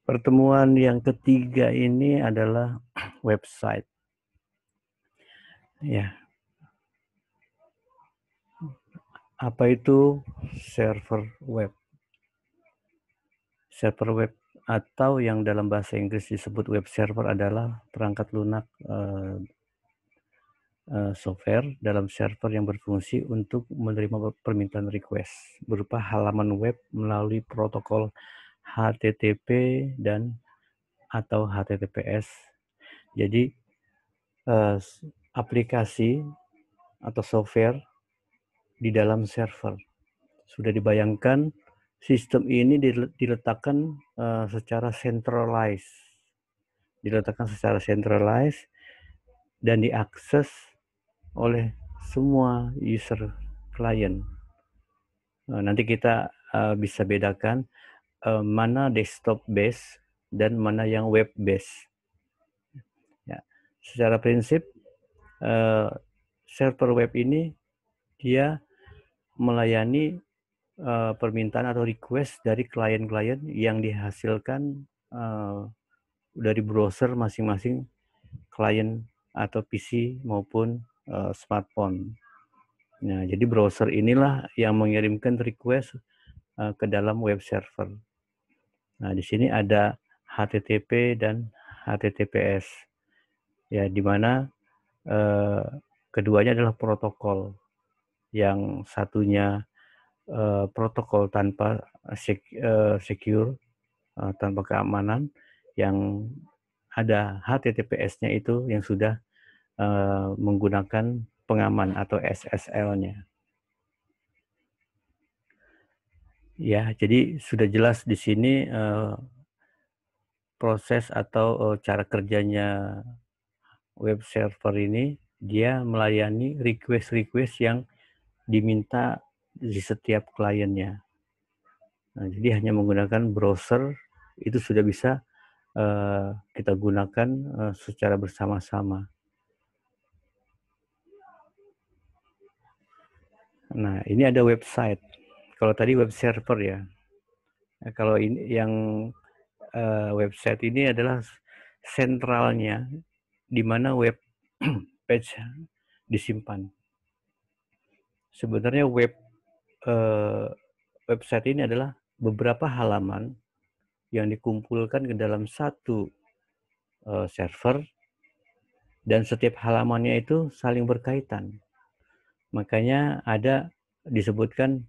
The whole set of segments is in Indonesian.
Pertemuan yang ketiga ini adalah website. Ya, apa itu server web? Server web atau yang dalam bahasa Inggris disebut web server adalah perangkat lunak software dalam server yang berfungsi untuk menerima permintaan request berupa halaman web melalui protokol HTTP dan atau HTTPS. Jadi aplikasi atau software di dalam server. Sudah dibayangkan sistem ini diletakkan secara centralized dan diakses oleh semua user client. Nanti kita bisa bedakan mana desktop base dan mana yang web base. Ya, secara prinsip server web ini dia melayani permintaan atau request dari klien-klien yang dihasilkan dari browser masing-masing klien atau PC maupun smartphone. Nah, jadi browser inilah yang mengirimkan request ke dalam web server. Nah, di sini ada HTTP dan HTTPS. Ya, di mana keduanya adalah protokol. Yang satunya protokol tanpa secure, tanpa keamanan, yang ada HTTPS-nya itu yang sudah menggunakan pengaman atau SSL-nya. Ya, jadi sudah jelas di sini proses atau cara kerjanya web server ini. Dia melayani request-request yang diminta di setiap kliennya. Nah, jadi hanya menggunakan browser itu sudah bisa kita gunakan secara bersama-sama. Nah, ini ada website. Kalau tadi web server ya. Nah, kalau ini yang website ini adalah sentralnya di mana web page disimpan. Sebenarnya website ini adalah beberapa halaman yang dikumpulkan ke dalam satu server dan setiap halamannya itu saling berkaitan. Makanya ada disebutkan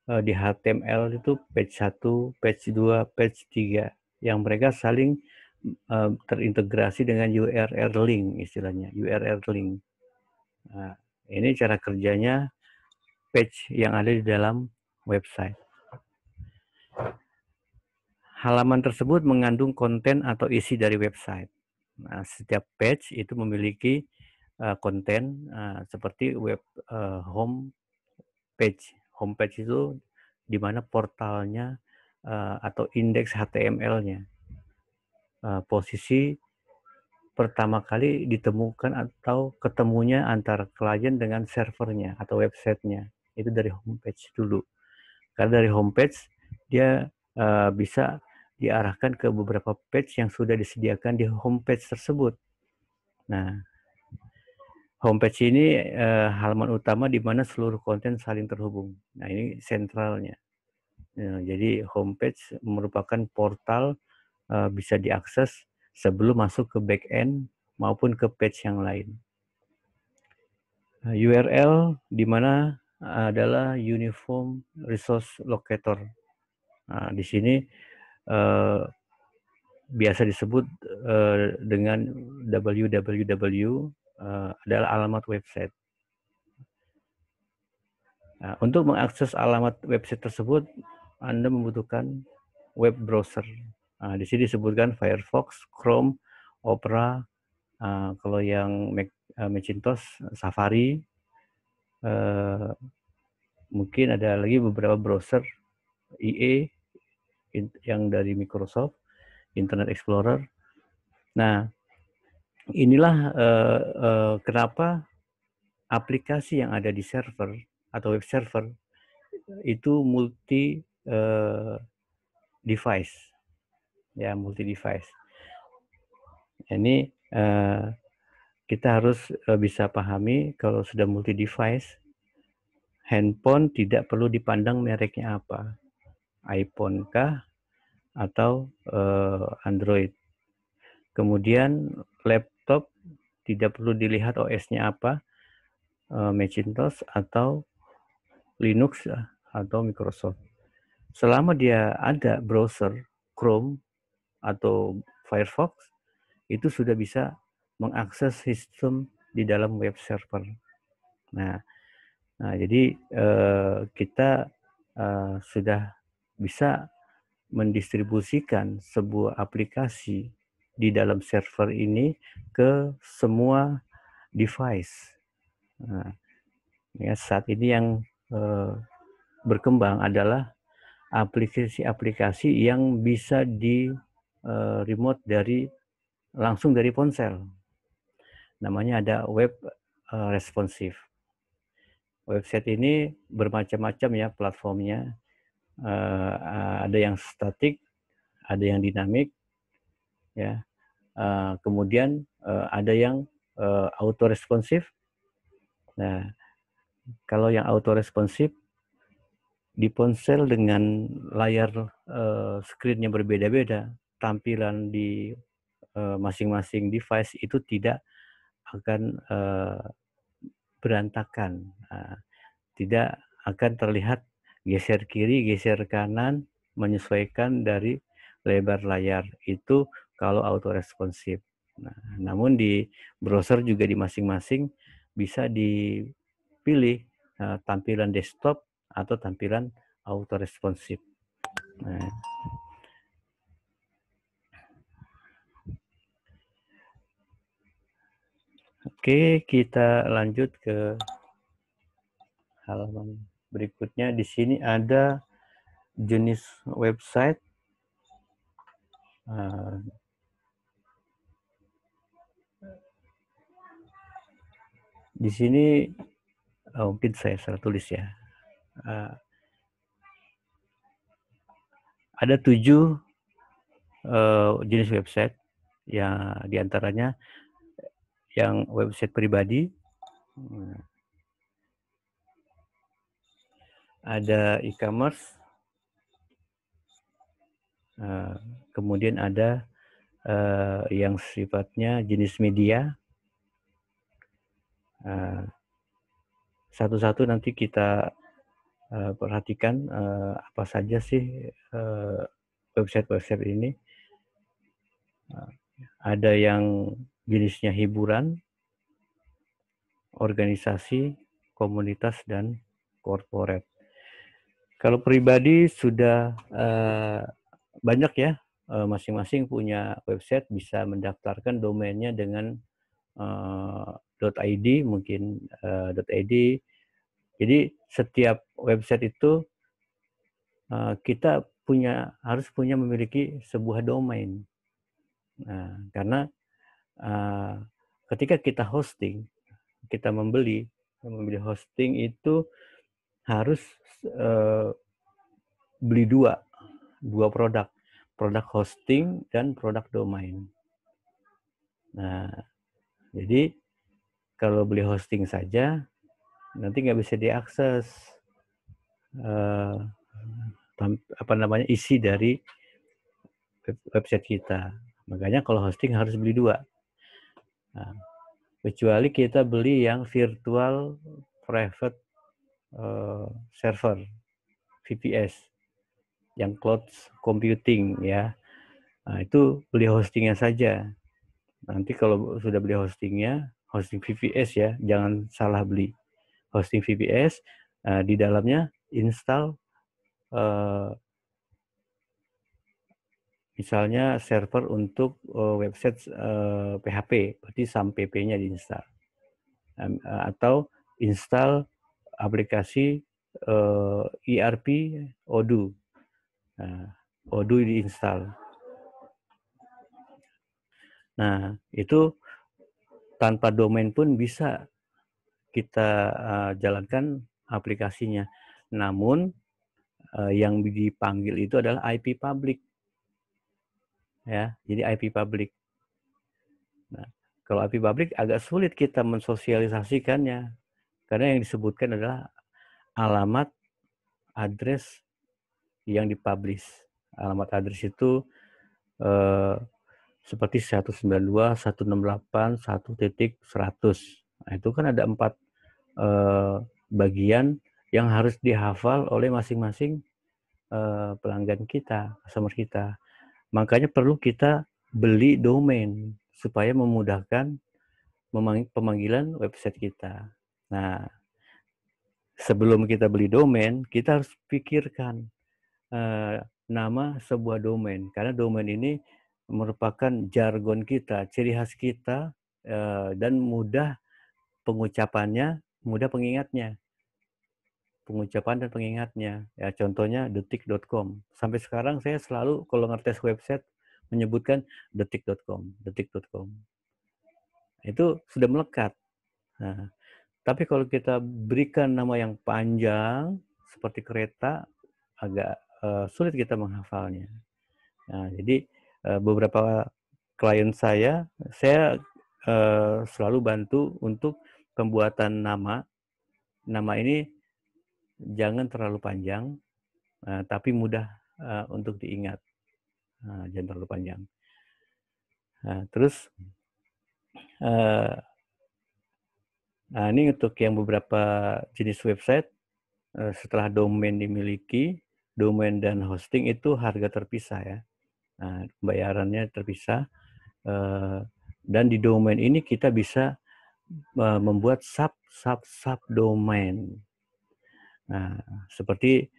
di HTML itu page 1, page 2, page 3 yang mereka saling terintegrasi dengan URL link istilahnya, URL link. Nah, ini cara kerjanya page yang ada di dalam website. Halaman tersebut mengandung konten atau isi dari website. Nah, setiap page itu memiliki konten seperti web home page. Home page itu di mana portalnya atau indeks HTML-nya. Posisi pertama kali ditemukan atau ketemunya antara klien dengan servernya atau websitenya. Itu dari homepage dulu. Karena dari homepage dia bisa diarahkan ke beberapa page yang sudah disediakan di homepage tersebut. Nah, homepage ini halaman utama di mana seluruh konten saling terhubung. Nah, ini sentralnya. Jadi homepage merupakan portal bisa diakses sebelum masuk ke backend maupun ke page yang lain. URL di mana adalah Uniform Resource Locator. Nah, di sini biasa disebut dengan www adalah alamat website. Nah, untuk mengakses alamat website tersebut, Anda membutuhkan web browser. Nah, di sini disebutkan Firefox, Chrome, Opera, kalau yang Macintosh, Safari, mungkin ada lagi beberapa browser IE yang dari Microsoft, Internet Explorer. Nah, inilah kenapa aplikasi yang ada di server atau web server itu multi device. ya, multi device. Ini kita harus bisa pahami kalau sudah multi device, handphone tidak perlu dipandang mereknya apa, iPhone kah atau Android. Kemudian laptop tidak perlu dilihat OS-nya apa, Macintosh atau Linux atau Microsoft. Selama dia ada browser Chrome atau Firefox, itu sudah bisa mengakses sistem di dalam web server. Nah jadi kita sudah bisa mendistribusikan sebuah aplikasi di dalam server ini ke semua device. Nah, ya, saat ini yang berkembang adalah aplikasi-aplikasi yang bisa di remote langsung dari ponsel. Namanya ada web responsive. Website ini bermacam-macam ya platformnya. Ada yang statik, ada yang dinamik, ya. Kemudian ada yang auto responsif. Nah, kalau yang auto responsif di ponsel dengan layar screen yang berbeda-beda, tampilan di masing-masing device itu tidak akan berantakan, tidak akan terlihat geser kiri, geser kanan, menyesuaikan dari lebar layar. Itu kalau auto responsif. Nah, namun di browser juga di masing-masing bisa dipilih tampilan desktop atau tampilan auto responsif. Nah, oke, kita lanjut ke halaman berikutnya. Di sini ada jenis website. Di sini mungkin saya salah tulis ya. Ada 7 jenis website, yang diantaranya yang website pribadi, ada e-commerce, kemudian ada yang sifatnya jenis media. Satu-satu nanti kita perhatikan apa saja sih website-website ini. Ada yang jenisnya hiburan, organisasi, komunitas, dan corporate. Kalau pribadi sudah banyak ya, masing-masing punya website, bisa mendaftarkan domainnya dengan .id, mungkin .id. Jadi setiap website itu kita harus memiliki sebuah domain. Nah, karena ketika kita hosting, kita membeli hosting itu harus beli dua produk hosting dan produk domain. Nah, jadi kalau beli hosting saja nanti nggak bisa diakses isi dari website kita. Makanya kalau hosting harus beli dua. Nah, kecuali kita beli yang virtual private server, VPS, yang cloud computing ya. Nah, itu beli hostingnya saja. Nanti kalau sudah beli hostingnya, hosting VPS ya, jangan salah beli. Hosting VPS, di dalamnya install misalnya server untuk website PHP, berarti SAM-PP-nya diinstal. Atau install aplikasi ERP Odoo. Odoo diinstal. Nah, itu tanpa domain pun bisa kita jalankan aplikasinya. Namun yang dipanggil itu adalah IP public. ya. Jadi IP public. Nah, kalau IP public agak sulit kita mensosialisasikannya karena yang disebutkan adalah alamat address yang dipublish. Alamat address itu eh, seperti 192.168.1.100. Nah, itu kan ada 4 bagian yang harus dihafal oleh masing-masing pelanggan kita, customer kita. Makanya perlu kita beli domain supaya memudahkan pemanggilan website kita. Nah, sebelum kita beli domain, kita harus pikirkan nama sebuah domain karena domain ini merupakan jargon kita, ciri khas kita, dan mudah pengucapannya, mudah pengingatnya. Pengucapan dan pengingatnya. Ya, contohnya detik.com. Sampai sekarang saya selalu kalau ngetes website menyebutkan detik.com, detik.com. Itu sudah melekat. Nah, tapi kalau kita berikan nama yang panjang seperti kereta, agak sulit kita menghafalnya. Nah, jadi beberapa klien saya selalu bantu untuk pembuatan nama. Nama ini jangan terlalu panjang, tapi mudah untuk diingat. Jangan terlalu panjang. Terus ini untuk yang beberapa jenis website, setelah domain dimiliki, domain dan hosting itu harga terpisah ya. Pembayarannya terpisah. Dan di domain ini kita bisa membuat sub domain. Nah, seperti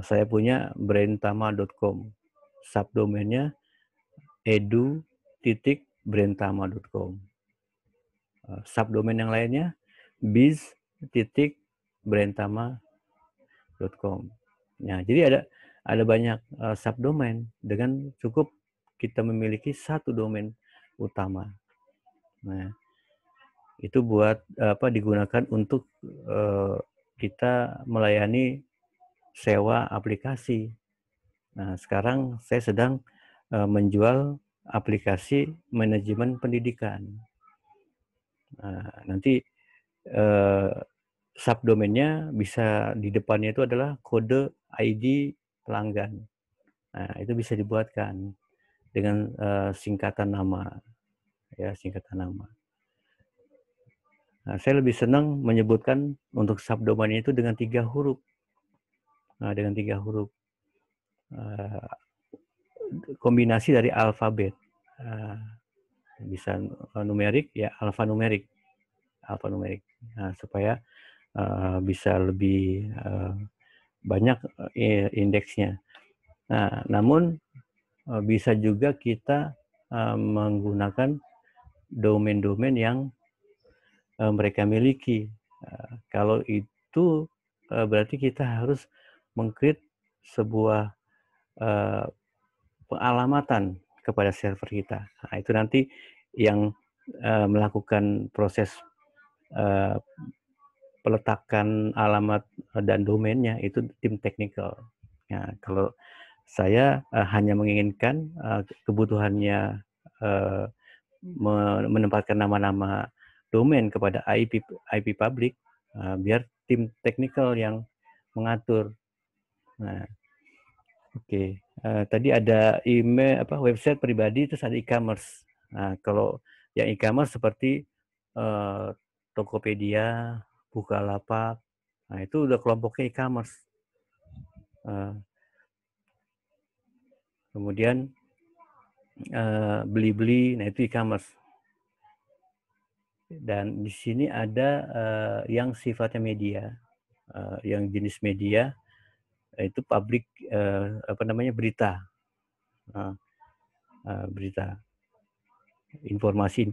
saya punya brandtama.com. Subdomainnya edu.brandtama.com. Subdomain yang lainnya biz.brandtama.com. Nah, jadi ada banyak subdomain dengan cukup kita memiliki satu domain utama. Nah, itu digunakan untuk kita melayani sewa aplikasi. Nah, sekarang saya sedang menjual aplikasi manajemen pendidikan. Nanti subdomainnya bisa di depannya itu adalah kode ID pelanggan. Nah, itu bisa dibuatkan dengan singkatan nama, ya singkatan nama. Nah, saya lebih senang menyebutkan untuk subdomain itu dengan 3 huruf. Nah, dengan 3 huruf. Kombinasi dari alfabet. Bisa numerik, ya alfanumerik. Alfanumerik. Nah, supaya bisa lebih banyak indeksnya. Nah, namun bisa juga kita menggunakan domain-domain yang mereka miliki. Kalau itu berarti kita harus meng-create sebuah pengalamatan kepada server kita. Nah, itu nanti yang melakukan proses peletakan alamat dan domainnya itu tim teknikal. Nah, kalau saya hanya menginginkan kebutuhannya menempatkan nama-nama domain kepada IP public, biar tim teknikal yang mengatur. Nah, oke. Tadi ada email website pribadi, terus ada e-commerce. Nah, kalau yang e-commerce seperti Tokopedia, Bukalapak, nah itu udah kelompoknya e-commerce. Kemudian Blibli, nah itu e-commerce. Dan di sini ada yang sifatnya media, yang jenis media itu publik berita, berita, informasi.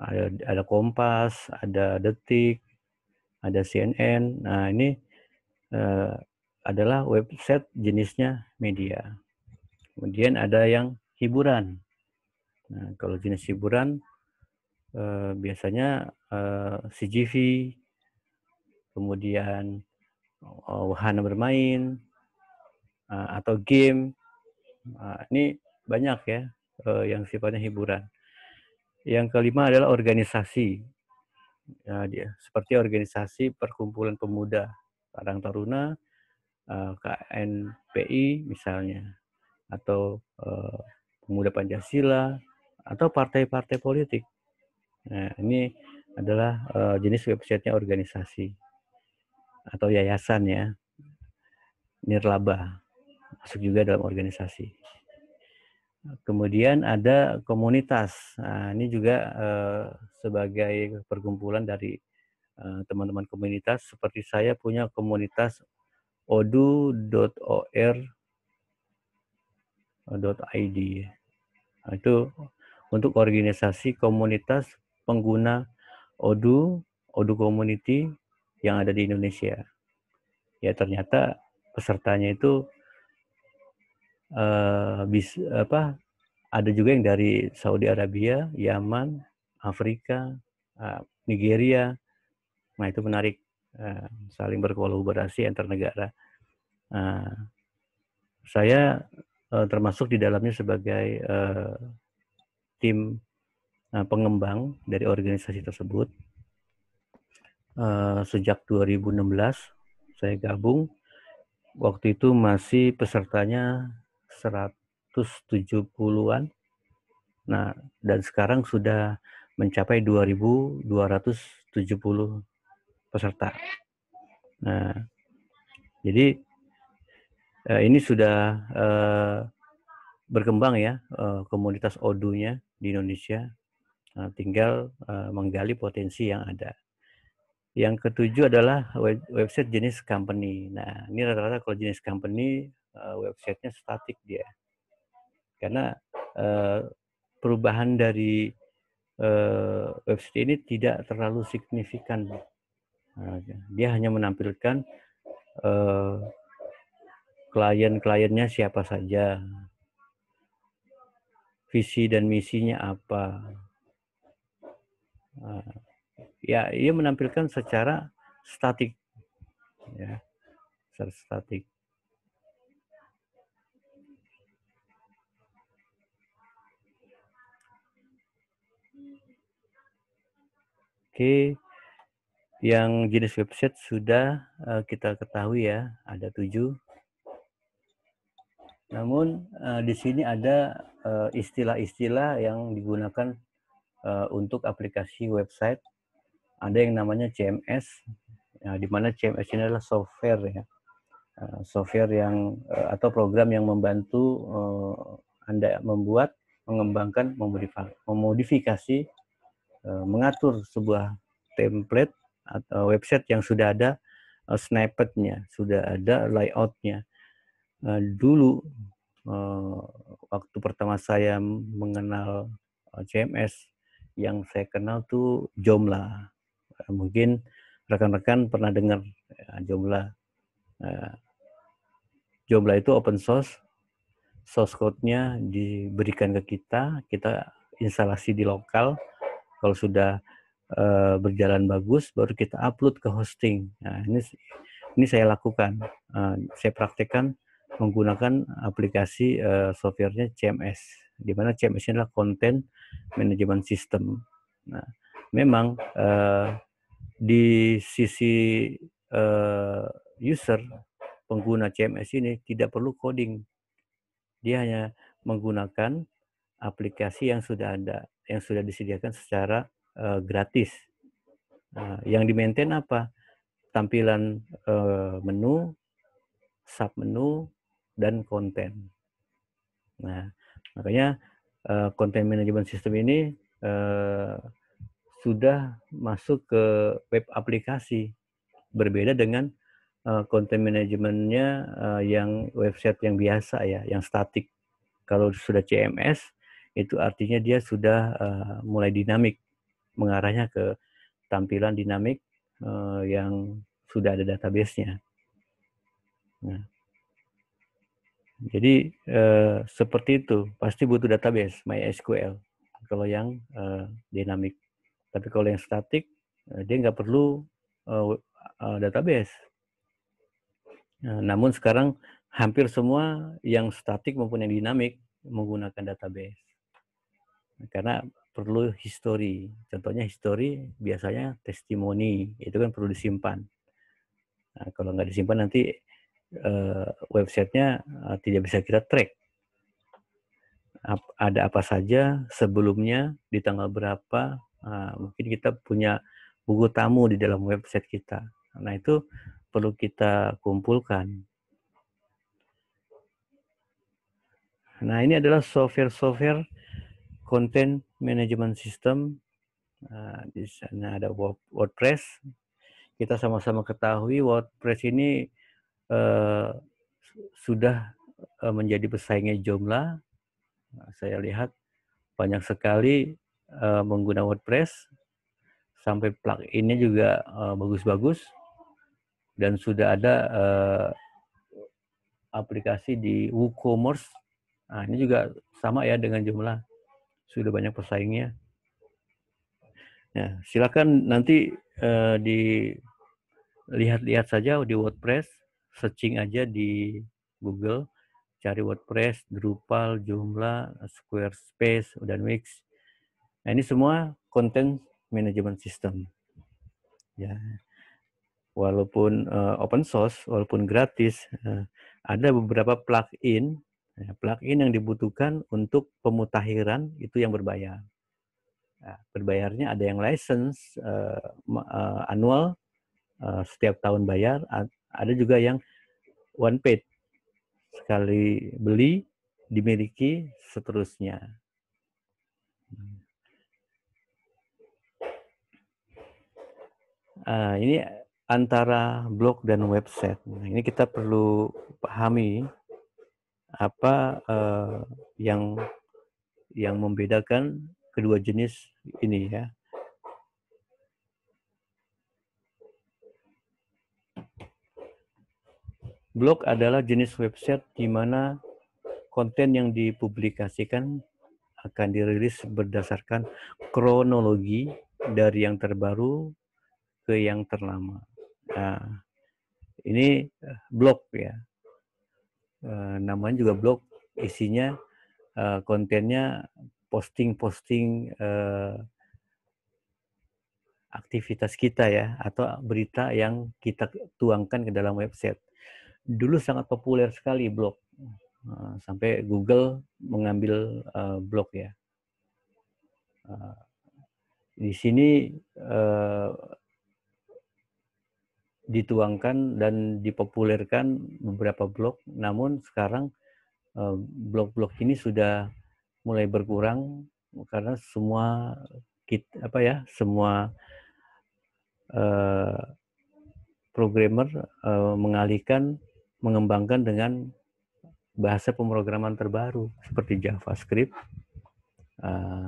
Ada Kompas, ada Detik, ada CNN. Nah, ini adalah website jenisnya media. Kemudian ada yang hiburan. Nah, kalau jenis hiburan biasanya CGV, kemudian wahana bermain, atau game. Nah, ini banyak ya yang sifatnya hiburan. Yang kelima adalah organisasi. Ya, seperti organisasi perkumpulan pemuda, Karang Taruna, KNPI misalnya, atau Pemuda Pancasila, atau partai-partai politik. Nah, ini adalah jenis websitenya organisasi atau yayasan ya, nirlaba, masuk juga dalam organisasi. Kemudian ada komunitas. Nah, ini juga sebagai perkumpulan dari teman-teman komunitas. Seperti saya punya komunitas odu.or.id. Nah, itu untuk organisasi komunitas pengguna Odoo Community yang ada di Indonesia. Ya ternyata pesertanya itu ada juga yang dari Saudi Arabia, Yaman, Afrika, Nigeria. Nah itu menarik, saling berkolaborasi antar negara. Saya termasuk di dalamnya sebagai tim pengembang dari organisasi tersebut. Sejak 2016 saya gabung. Waktu itu masih pesertanya 170-an. Nah, dan sekarang sudah mencapai 2.270 peserta. Nah, jadi ini sudah berkembang ya komunitas Odoo-nya di Indonesia. Tinggal menggali potensi yang ada. Yang ketujuh adalah website jenis company. Nah, ini rata-rata kalau jenis company websitenya statik dia. Karena perubahan dari website ini tidak terlalu signifikan. Dia hanya menampilkan klien-kliennya siapa saja, visi dan misinya apa. Ya, ia menampilkan secara statik, ya, secara statik. Oke, yang jenis website sudah kita ketahui ya, ada 7. Namun di sini ada istilah-istilah yang digunakan untuk aplikasi website. Ada yang namanya CMS, di mana CMS ini adalah software ya, software yang atau program yang membantu Anda membuat, mengembangkan, memodifikasi, mengatur sebuah template atau website yang sudah ada snippetnya, sudah ada layoutnya. Dulu waktu pertama saya mengenal CMS, yang saya kenal tuh Joomla. Mungkin rekan-rekan pernah dengar Joomla. Joomla itu open source code-nya diberikan ke kita instalasi di lokal. Kalau sudah berjalan bagus, baru kita upload ke hosting. Nah, ini saya lakukan. Saya praktekkan menggunakan aplikasi softwarenya CMS, di mana CMS ini adalah Content Management System. Nah, memang di sisi user, pengguna CMS ini tidak perlu coding. Dia hanya menggunakan aplikasi yang sudah ada, yang sudah disediakan secara gratis. Yang di-maintain apa? Tampilan menu, submenu, dan konten. Nah, makanya content management system ini sudah masuk ke web aplikasi. Berbeda dengan content manajemennya yang website yang biasa ya, yang statik. Kalau sudah CMS, itu artinya dia sudah mulai dinamik, mengarahnya ke tampilan dinamik yang sudah ada database-nya. Nah, jadi seperti itu, pasti butuh database MySQL kalau yang dinamik. Tapi kalau yang statik, dia nggak perlu database. Namun sekarang hampir semua yang statik maupun yang dinamik menggunakan database. Karena perlu history. Contohnya history biasanya testimoni, itu kan perlu disimpan. Nah, kalau nggak disimpan nanti websitenya tidak bisa kita track. Ada apa saja sebelumnya, di tanggal berapa, mungkin kita punya buku tamu di dalam website kita. Nah, itu perlu kita kumpulkan. Nah, ini adalah software content management system. Di sana ada WordPress. Kita sama-sama ketahui WordPress ini sudah menjadi pesaingnya Joomla. Saya lihat banyak sekali menggunakan WordPress, sampai plugin-nya juga bagus-bagus, dan sudah ada aplikasi di WooCommerce. Nah, ini juga sama ya dengan Joomla, sudah banyak pesaingnya. Ya, silakan nanti dilihat-lihat saja di WordPress, searching aja di Google, cari WordPress, Drupal, Joomla, Squarespace, dan Wix. Nah, ini semua content management system. Ya, walaupun open source, walaupun gratis, ada beberapa plugin yang dibutuhkan untuk pemutakhiran itu yang berbayar. Nah, berbayarnya ada yang license annual, setiap tahun bayar, ada juga yang one paid, sekali beli dimiliki seterusnya. Ini antara blog dan website. Nah, ini kita perlu pahami apa yang membedakan kedua jenis ini ya. Blog adalah jenis website di mana konten yang dipublikasikan akan dirilis berdasarkan kronologi dari yang terbaru ke yang terlama. Nah, ini blog ya. Namanya juga blog, isinya kontennya posting-posting aktivitas kita ya, atau berita yang kita tuangkan ke dalam website. Dulu sangat populer sekali blog, sampai Google mengambil blog ya. Di sini dituangkan dan dipopulerkan beberapa blog, namun sekarang blog-blog ini sudah mulai berkurang karena semua semua programmer mengembangkan dengan bahasa pemrograman terbaru seperti JavaScript,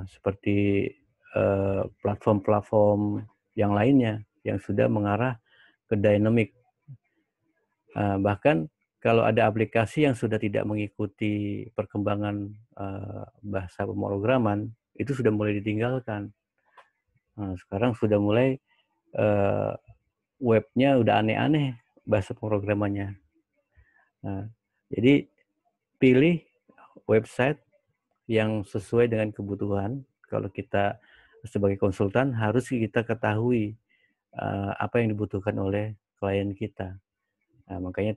seperti platform-platform yang lainnya yang sudah mengarah ke dynamic. Bahkan kalau ada aplikasi yang sudah tidak mengikuti perkembangan bahasa pemrograman, itu sudah mulai ditinggalkan. Sekarang sudah mulai webnya udah aneh-aneh bahasa pemrogramannya. Jadi pilih website yang sesuai dengan kebutuhan. Kalau kita sebagai konsultan harus kita ketahui apa yang dibutuhkan oleh klien kita. Makanya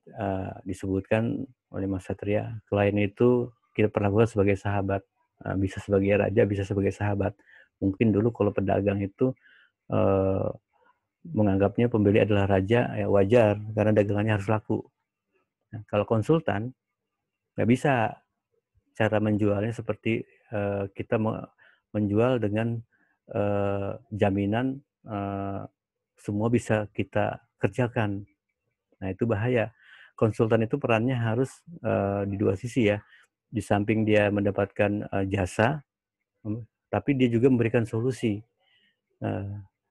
disebutkan oleh Mas Satria, klien itu kita perlakukan sebagai sahabat, bisa sebagai raja, bisa sebagai sahabat. Mungkin dulu kalau pedagang itu menganggapnya pembeli adalah raja, ya wajar karena dagangannya harus laku. Nah, kalau konsultan nggak bisa cara menjualnya seperti kita menjual dengan jaminan semua bisa kita kerjakan. Nah, itu bahaya. Konsultan itu perannya harus di dua sisi ya. Di samping dia mendapatkan jasa, tapi dia juga memberikan solusi.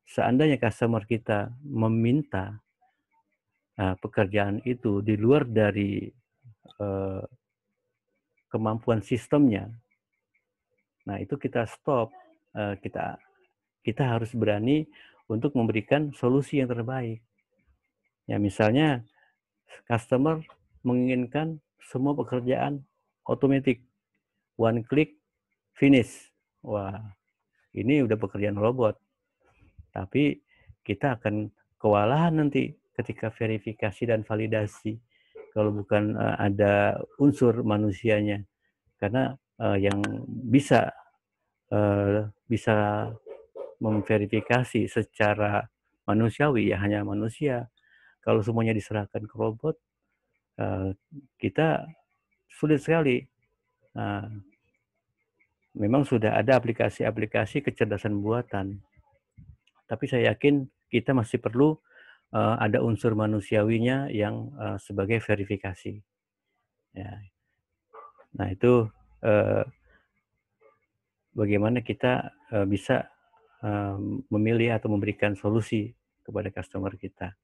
Seandainya customer kita meminta pekerjaan itu di luar dari kemampuan sistemnya, nah itu kita stop. Kita harus berani untuk memberikan solusi yang terbaik. Ya, misalnya customer menginginkan semua pekerjaan otomatis, one click finish. Wah, ini udah pekerjaan robot. Tapi kita akan kewalahan nanti ketika verifikasi dan validasi kalau bukan ada unsur manusianya. Karena yang bisa bisa memverifikasi secara manusiawi ya hanya manusia. Kalau semuanya diserahkan ke robot, kita sulit sekali. Nah, memang sudah ada aplikasi-aplikasi kecerdasan buatan, tapi saya yakin kita masih perlu ada unsur manusiawinya yang sebagai verifikasi. Ya. Nah itu bagaimana kita bisa memilih atau memberikan solusi kepada customer kita.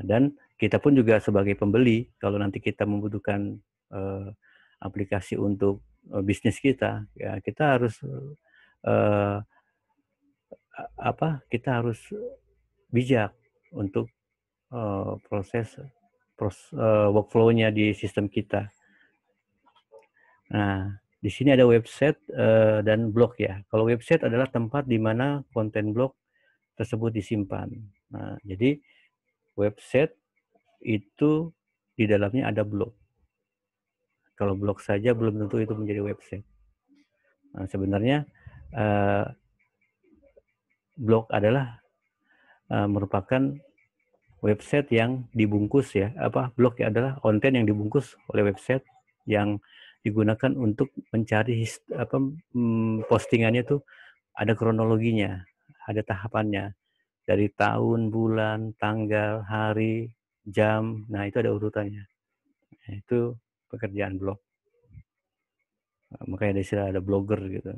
Dan kita pun juga sebagai pembeli, kalau nanti kita membutuhkan aplikasi untuk bisnis kita, ya kita harus kita harus bijak untuk proses workflow-nya di sistem kita. Nah, di sini ada website dan blog ya. Kalau website adalah tempat di mana konten blog tersebut disimpan. Nah, jadi website itu di dalamnya ada blog. Kalau blog saja belum tentu itu menjadi website. Nah, sebenarnya blog adalah merupakan website yang dibungkus ya. Blog ya adalah konten yang dibungkus oleh website yang digunakan untuk mencari postingannya tuh ada kronologinya, ada tahapannya dari tahun, bulan, tanggal, hari, jam. Nah, itu ada urutannya. Nah, itu pekerjaan blog. Makanya ada istilah ada blogger gitu.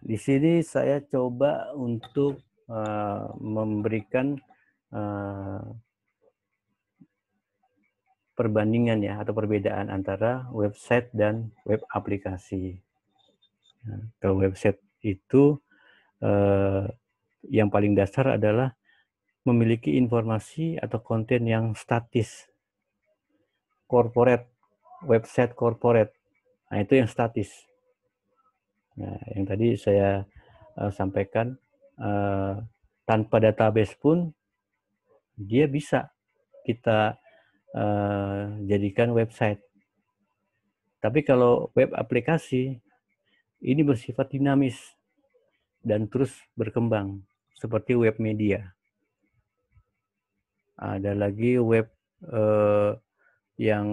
Di sini saya coba untuk memberikan perbandingan ya atau perbedaan antara website dan web aplikasi. Nah, kalau website itu yang paling dasar adalah memiliki informasi atau konten yang statis, corporate, website corporate. Nah, itu yang statis. Nah, yang tadi saya sampaikan, tanpa database pun dia bisa kita jadikan website. Tapi kalau web aplikasi ini bersifat dinamis dan terus berkembang seperti web media. Ada lagi web yang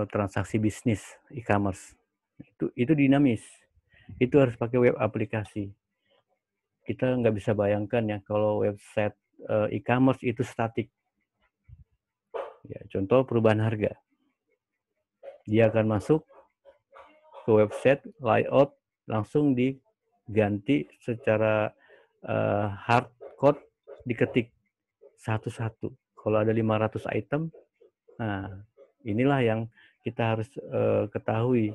transaksi bisnis e-commerce. Itu dinamis. Itu harus pakai web aplikasi. Kita nggak bisa bayangkan ya kalau website e-commerce itu statik. Ya, contoh perubahan harga. Dia akan masuk ke website, layout langsung diganti secara hard code, diketik satu-satu. Kalau ada 500 item, nah inilah yang kita harus ketahui.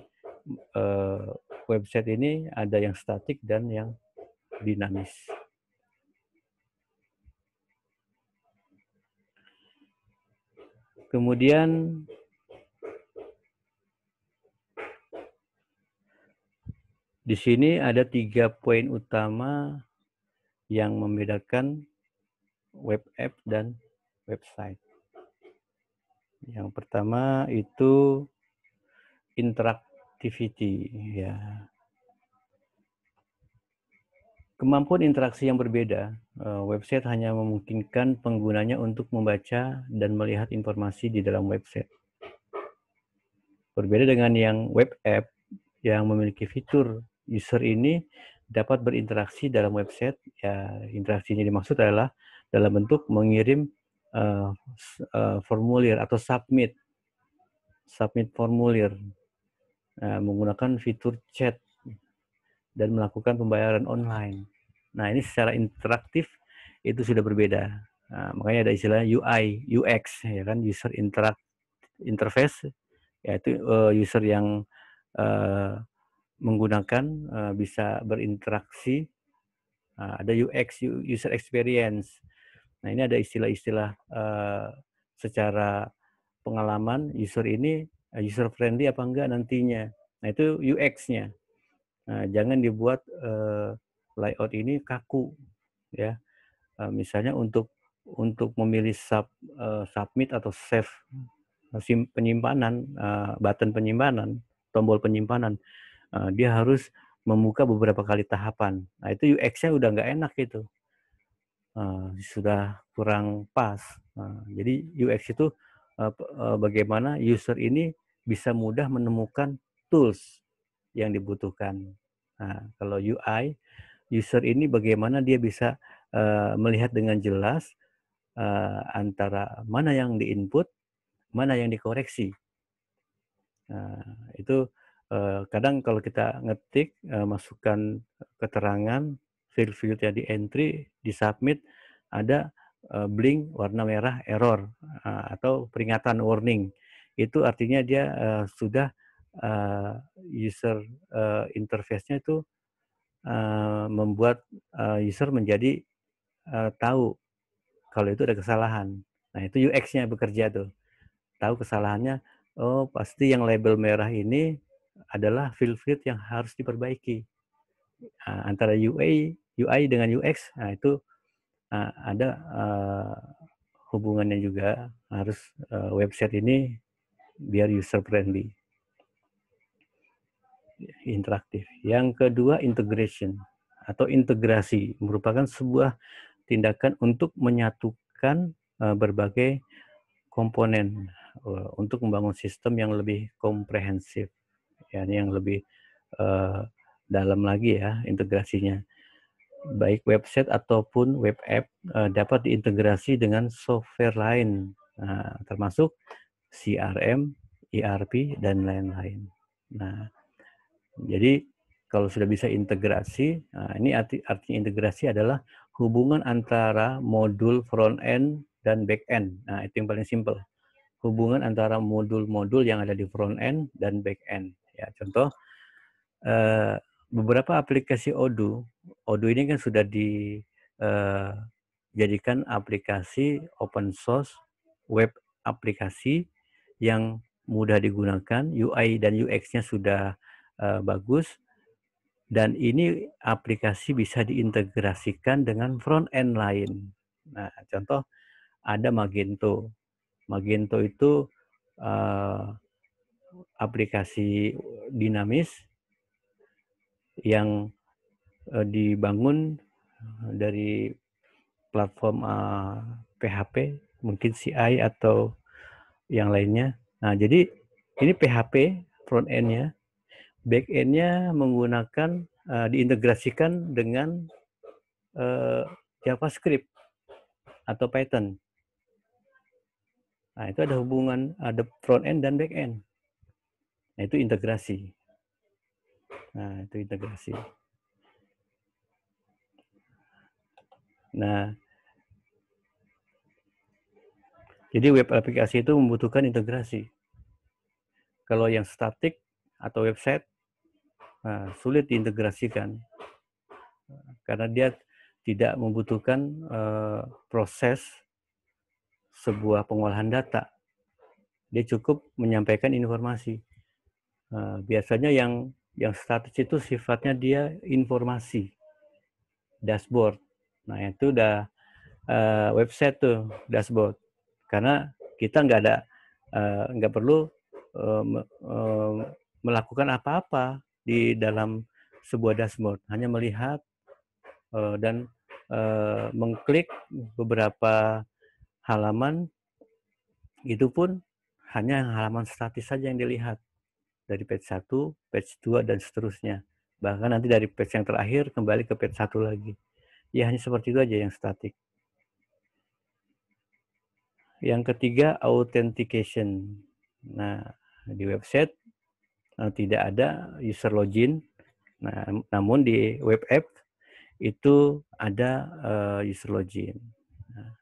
Website ini ada yang statik dan yang dinamis. Kemudian di sini ada 3 poin utama yang membedakan web app dan website. Yang pertama itu interactivity ya. Kemampuan interaksi yang berbeda. Website hanya memungkinkan penggunanya untuk membaca dan melihat informasi di dalam website. Berbeda dengan yang web app yang memiliki fitur user ini dapat berinteraksi dalam website. Ya, interaksinya dimaksud adalah dalam bentuk mengirim formulir atau submit formulir menggunakan fitur chat dan melakukan pembayaran online. Nah, ini secara interaktif itu sudah berbeda. Nah, makanya ada istilah UI, UX, ya kan, user interface, yaitu user yang menggunakan bisa berinteraksi. Ada UX, user experience, Nah, ini ada istilah-istilah secara pengalaman user ini user friendly apa enggak nantinya. Nah, itu UX-nya. Nah, jangan dibuat layout ini kaku ya. Misalnya untuk memilih submit atau save penyimpanan, button penyimpanan, tombol penyimpanan, dia harus membuka beberapa kali tahapan. Nah, itu UX-nya udah nggak enak itu. Sudah kurang pas. Jadi UX itu bagaimana user ini bisa mudah menemukan tools yang dibutuhkan. Nah, kalau UI, user ini bagaimana dia bisa melihat dengan jelas antara mana yang diinput, mana yang dikoreksi. Itu kadang kalau kita ngetik, masukkan keterangan, field-fieldnya di entry, di submit, ada blink warna merah error atau peringatan warning. Itu artinya dia sudah user interface-nya itu membuat user menjadi tahu kalau itu ada kesalahan. Nah, itu UX-nya bekerja tuh. Tahu kesalahannya, oh pasti yang label merah ini adalah field-field yang harus diperbaiki. Antara UI dengan UX, nah itu ada hubungannya juga, harus website ini biar user friendly, interaktif. Yang kedua, integration atau integrasi merupakan sebuah tindakan untuk menyatukan berbagai komponen untuk membangun sistem yang lebih komprehensif, ya, yang lebih dalam lagi ya integrasinya. Baik website ataupun web app dapat diintegrasi dengan software lain, termasuk CRM, ERP, dan lain-lain. Nah, jadi kalau sudah bisa integrasi, ini artinya integrasi adalah hubungan antara modul front end dan back end. Nah, itu yang paling simpel. Hubungan antara modul-modul yang ada di front end dan back end. Ya, contoh beberapa aplikasi Odoo ini kan sudah dijadikan aplikasi open source web aplikasi yang mudah digunakan, UI dan UX-nya sudah bagus, dan ini aplikasi bisa diintegrasikan dengan front end lain. Nah, contoh ada Magento. Magento itu aplikasi dinamis yang dibangun dari platform PHP, mungkin CI atau yang lainnya. Nah, jadi ini PHP front end-nya, back end-nya menggunakan diintegrasikan dengan JavaScript atau Python. Nah, itu ada hubungan, ada front end dan back end. Nah, itu integrasi. Nah, itu integrasi. Nah, jadi web aplikasi itu membutuhkan integrasi. Kalau yang statik atau website, sulit diintegrasikan. Karena dia tidak membutuhkan proses sebuah pengolahan data. Dia cukup menyampaikan informasi. Biasanya yang statis itu sifatnya dia informasi, dashboard. Nah, itu udah website tuh, dashboard. Karena kita nggak perlu melakukan apa-apa di dalam sebuah dashboard, hanya melihat dan mengklik beberapa halaman, itu pun hanya halaman statis saja yang dilihat, dari page 1, page 2, dan seterusnya. Bahkan nanti dari page yang terakhir kembali ke page 1 lagi. Ya, hanya seperti itu aja yang statik. Yang ketiga, authentication. Nah, di website tidak ada user login. Nah, namun di web app itu ada user login. Nah,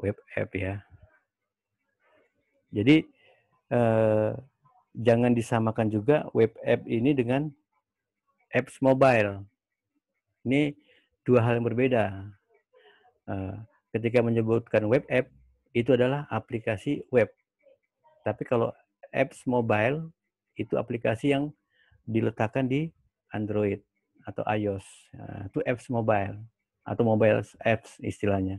web app ya. Jadi jangan disamakan juga web app ini dengan apps mobile. Ini dua hal yang berbeda. Ketika menyebutkan web app, itu adalah aplikasi web. Tapi kalau apps mobile, itu aplikasi yang diletakkan di Android atau iOS. Itu apps mobile atau mobile apps istilahnya.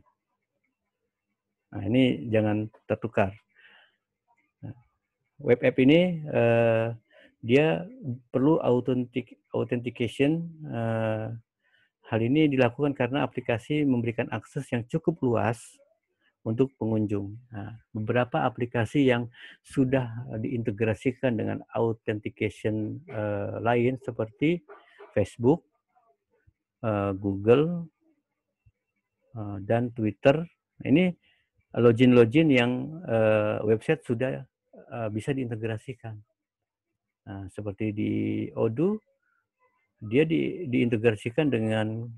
Nah, ini jangan tertukar. Web app ini dia perlu authentication. Hal ini dilakukan karena aplikasi memberikan akses yang cukup luas untuk pengunjung. Nah, beberapa aplikasi yang sudah diintegrasikan dengan authentication lain seperti Facebook, Google, dan Twitter. Ini login yang website sudah bisa diintegrasikan. Nah, seperti di Odoo, dia diintegrasikan dengan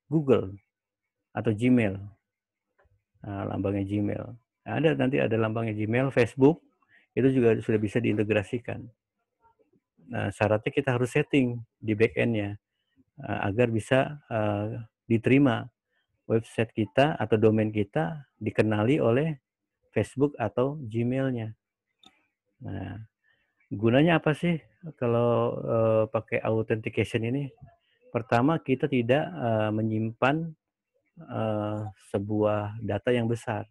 Google atau Gmail, lambangnya Gmail. Nah, nanti ada lambangnya Gmail, Facebook, itu juga sudah bisa diintegrasikan. Nah, syaratnya kita harus setting di back-end-nya agar bisa diterima website kita atau domain kita dikenali oleh Facebook atau Gmail-nya. Nah, gunanya apa sih kalau pakai authentication ini? Pertama, kita tidak menyimpan sebuah data yang besar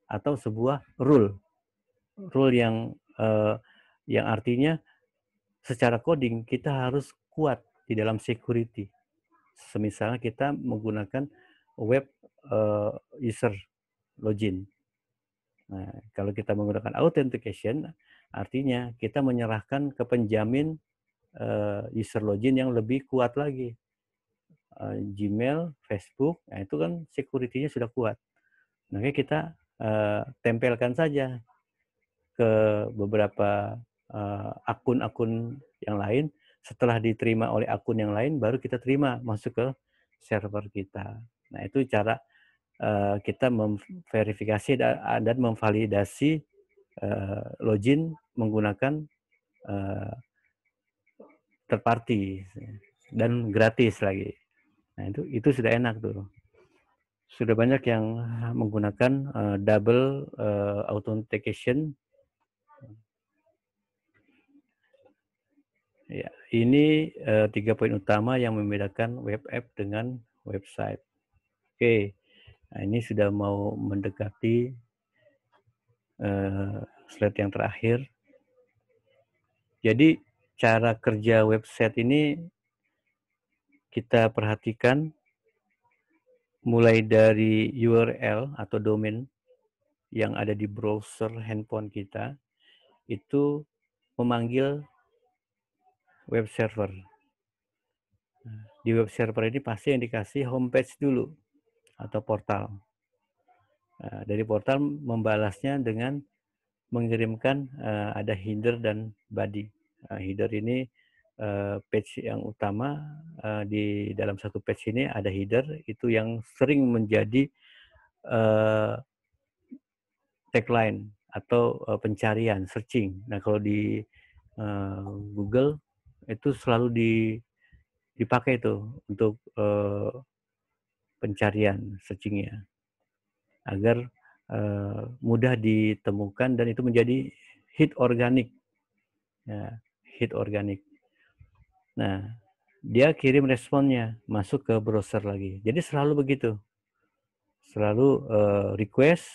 atau sebuah rule yang artinya secara coding kita harus kuat di dalam security. Misalnya kita menggunakan web user login. Nah, kalau kita menggunakan authentication, artinya kita menyerahkan ke penjamin user login yang lebih kuat lagi. Gmail, Facebook, nah itu kan security-nya sudah kuat. Makanya kita tempelkan saja ke beberapa akun-akun yang lain. Setelah diterima oleh akun yang lain, baru kita terima masuk ke server kita. Nah, itu cara kita memverifikasi dan memvalidasi login menggunakan third party dan gratis lagi. Nah, itu sudah enak tuh. Sudah banyak yang menggunakan double authentication. Ya, ini 3 poin utama yang membedakan web app dengan website. Oke, nah ini sudah mau mendekati slide yang terakhir. Jadi cara kerja website ini kita perhatikan mulai dari URL atau domain yang ada di browser handphone kita itu memanggil web server. Di web server ini pasti yang dikasih homepage dulu atau portal. Dari portal membalasnya dengan mengirimkan ada header dan body. Header ini page yang utama, di dalam satu page ini ada header itu yang sering menjadi tagline atau pencarian, searching. Nah, kalau di Google itu selalu dipakai itu untuk pencarian, searchingnya, agar mudah ditemukan dan itu menjadi hit organik. Ya, hit organik. Nah, dia kirim responnya masuk ke browser lagi. Jadi selalu begitu. Selalu request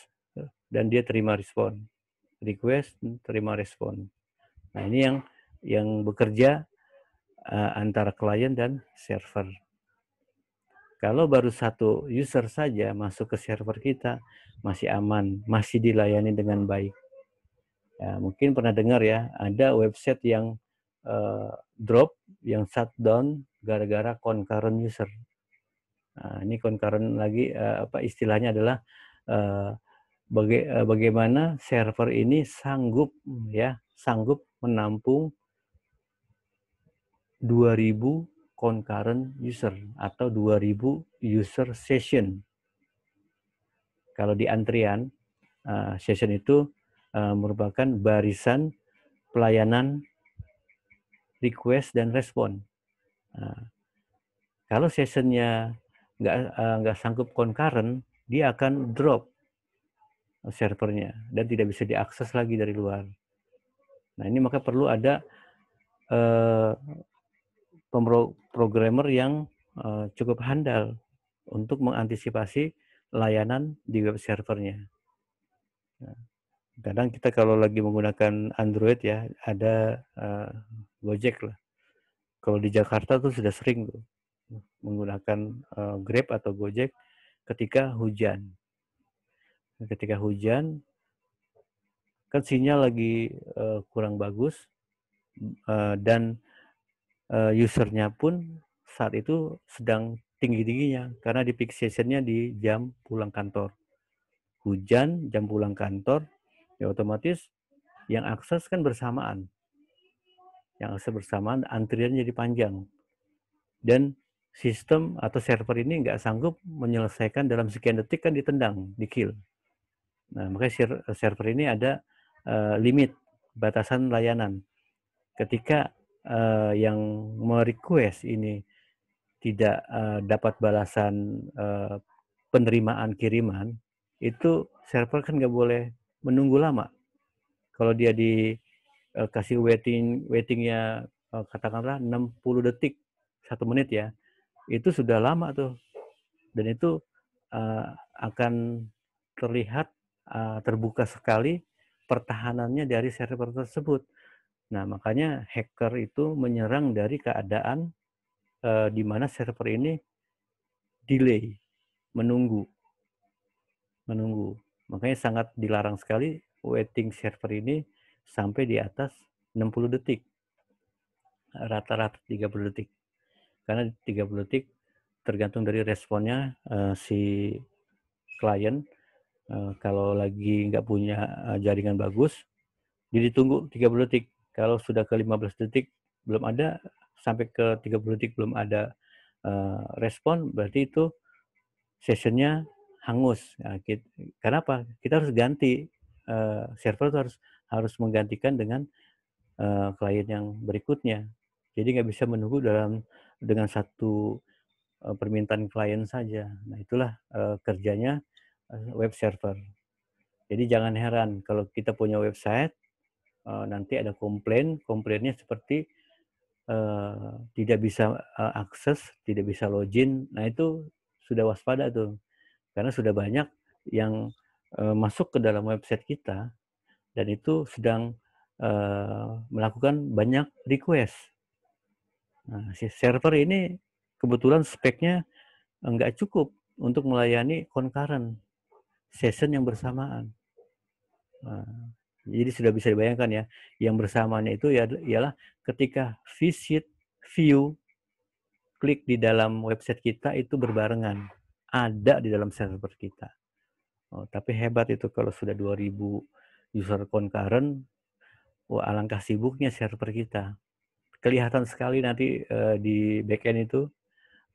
dan dia terima respon. Request, terima respon. Nah, ini yang bekerja antara klien dan server. Kalau baru satu user saja masuk ke server kita, masih aman, masih dilayani dengan baik. Ya, mungkin pernah dengar ya, ada website yang drop, yang shutdown gara-gara concurrent user. Nah, ini concurrent lagi istilahnya adalah bagaimana server ini sanggup menampung 2000 concurrent user atau 2000 user session. Kalau di antrian, session itu merupakan barisan pelayanan request dan respon. Kalau sessionnya nggak sanggup concurrent, dia akan drop servernya dan tidak bisa diakses lagi dari luar. Nah, ini maka perlu ada programmer yang cukup handal untuk mengantisipasi layanan di web servernya. Nah, kadang kita kalau lagi menggunakan Android ya, ada Gojek lah. Kalau di Jakarta tuh sudah sering tuh menggunakan Grab atau Gojek ketika hujan. Ketika hujan, kan sinyal lagi kurang bagus, dan usernya pun saat itu sedang tinggi-tingginya karena di peak sessionnya di jam pulang kantor. Hujan, jam pulang kantor, ya otomatis yang akses kan bersamaan. Yang akses bersamaan, antriannya jadi panjang. Dan sistem atau server ini nggak sanggup menyelesaikan dalam sekian detik, kan ditendang, di-kill. Nah, makanya server ini ada limit, batasan layanan. Ketika yang merequest ini tidak dapat balasan penerimaan kiriman, itu server kan nggak boleh menunggu lama. Kalau dia dikasih waitingnya katakanlah 60 detik, 1 menit ya, itu sudah lama tuh. Dan itu akan terlihat terbuka sekali pertahanannya dari server tersebut. Nah, makanya hacker itu menyerang dari keadaan di mana server ini delay, menunggu. Makanya sangat dilarang sekali waiting server ini sampai di atas 60 detik. Rata-rata 30 detik. Karena 30 detik tergantung dari responnya si klien. Kalau lagi nggak punya jaringan bagus, jadi tunggu 30 detik. Kalau sudah ke 15 detik belum ada, sampai ke 30 detik belum ada respon, berarti itu sessionnya hangus. Nah, kenapa? Kita harus ganti server itu harus menggantikan dengan klien yang berikutnya. Jadi nggak bisa menunggu dengan satu permintaan klien saja. Nah, itulah kerjanya web server. Jadi jangan heran kalau kita punya website nanti ada komplainnya seperti tidak bisa akses, tidak bisa login. Nah, itu sudah waspada tuh. Karena sudah banyak yang masuk ke dalam website kita dan itu sedang melakukan banyak request. Nah, si server ini kebetulan speknya nggak cukup untuk melayani concurrent session yang bersamaan. Nah, jadi sudah bisa dibayangkan ya, yang bersamaannya itu ialah ketika view, klik di dalam website kita itu berbarengan, ada di dalam server kita. Oh, tapi hebat itu kalau sudah 2000 user concurrent, wah alangkah sibuknya server kita. Kelihatan sekali nanti di backend itu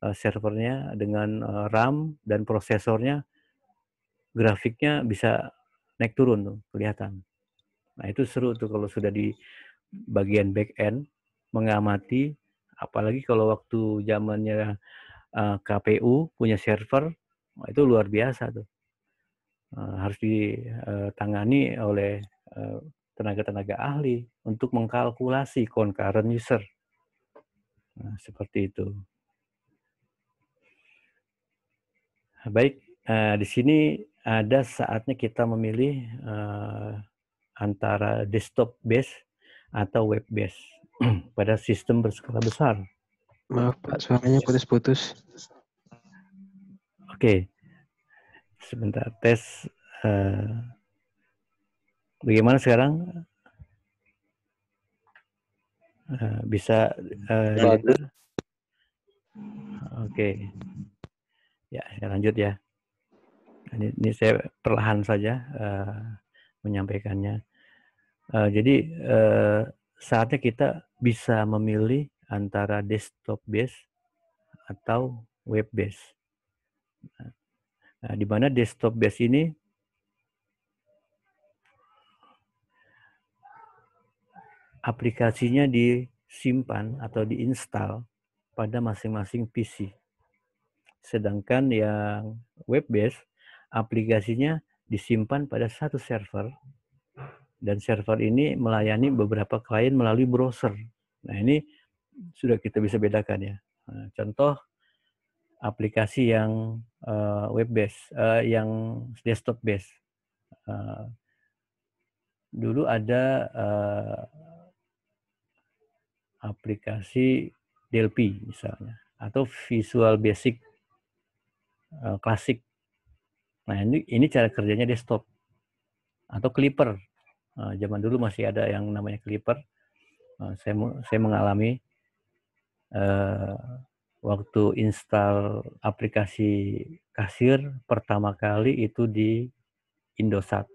servernya dengan RAM dan prosesornya, grafiknya bisa naik turun tuh, kelihatan. Nah, itu seru tuh kalau sudah di bagian backend mengamati, apalagi kalau waktu zamannya KPU punya server, itu luar biasa tuh. Harus ditangani oleh tenaga-tenaga ahli untuk mengkalkulasi concurrent user. Nah, seperti itu. Baik, di sini ada saatnya kita memilih antara desktop base atau web base pada sistem berskala besar. Maaf Pak, suaranya putus-putus. Oke, sebentar tes. Bagaimana sekarang? Bisa dengar? Oke, ya saya lanjut ya. Ini saya perlahan saja menyampaikannya. Jadi saatnya kita bisa memilih antara desktop base atau web base. Nah, di mana desktop base ini aplikasinya disimpan atau diinstal pada masing-masing PC. Sedangkan yang web based aplikasinya disimpan pada satu server dan server ini melayani beberapa klien melalui browser. Nah, ini sudah kita bisa bedakan ya. Contoh aplikasi yang web based, yang desktop based. Dulu ada aplikasi Delphi misalnya, atau Visual Basic Classic. Nah, ini cara kerjanya desktop. Atau Clipper. Zaman dulu masih ada yang namanya Clipper. Saya mengalami waktu install aplikasi kasir pertama kali itu di Indosat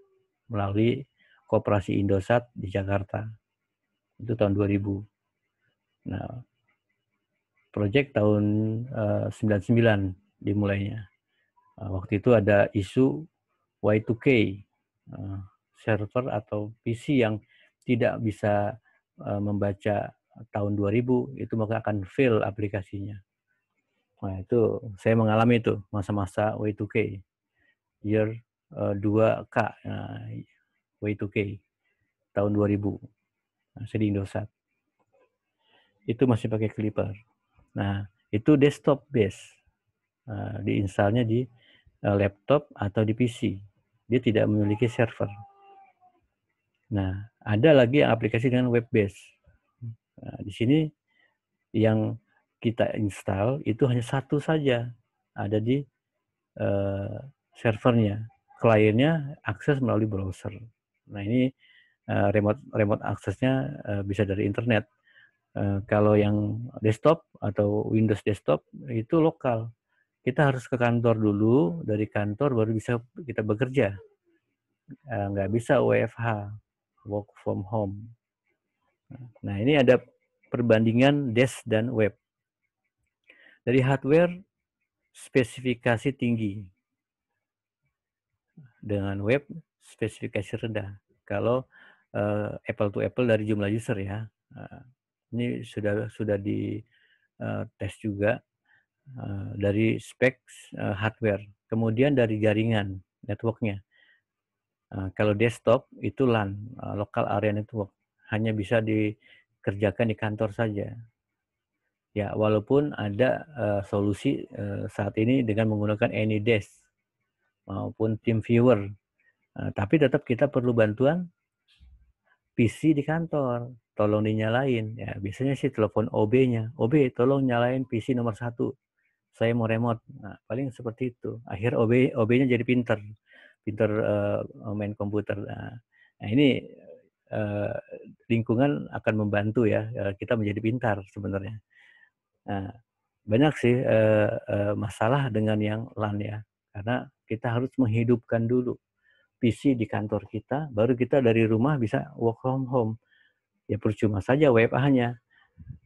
melalui Koperasi Indosat di Jakarta. Itu tahun 2000. Nah, project tahun 99 dimulainya. Waktu itu ada isu Y2K, server atau PC yang tidak bisa membaca tahun 2000, itu maka akan fail aplikasinya. Nah, itu saya mengalami itu masa-masa Y2K, year 2K, Y2K, tahun 2000. Nah, saya di Indosat. Itu masih pakai Clipper. Nah, itu desktop base. Diinstalnya di laptop atau di PC. Dia tidak memiliki server. Nah, ada lagi yang aplikasi dengan web base. Nah, di sini yang kita install itu hanya satu saja, ada di servernya. Kliennya akses melalui browser. Nah, ini remote aksesnya bisa dari internet. Kalau yang desktop atau Windows desktop itu lokal. Kita harus ke kantor dulu, dari kantor baru bisa kita bekerja. Nggak bisa WFH, work from home. Nah, ini ada perbandingan desk dan web. Dari hardware, spesifikasi tinggi. Dengan web, spesifikasi rendah. Kalau apple to apple dari jumlah user ya. Ini sudah di tes juga dari spek hardware. Kemudian dari jaringan, networknya. Kalau desktop itu LAN, local area network. Hanya bisa dikerjakan di kantor saja. Ya, walaupun ada solusi saat ini dengan menggunakan AnyDesk maupun TeamViewer, tapi tetap kita perlu bantuan PC di kantor, tolong dinyalain. Ya, biasanya sih telepon OB-nya, OB tolong nyalain PC nomor 1, saya mau remote. Nah, paling seperti itu. Akhir OB-nya jadi pinter main komputer. Nah, ini lingkungan akan membantu ya kita menjadi pintar sebenarnya. Nah, banyak sih masalah dengan yang LAN ya, karena kita harus menghidupkan dulu PC di kantor kita, baru kita dari rumah bisa work from home. Ya percuma saja WFH-nya,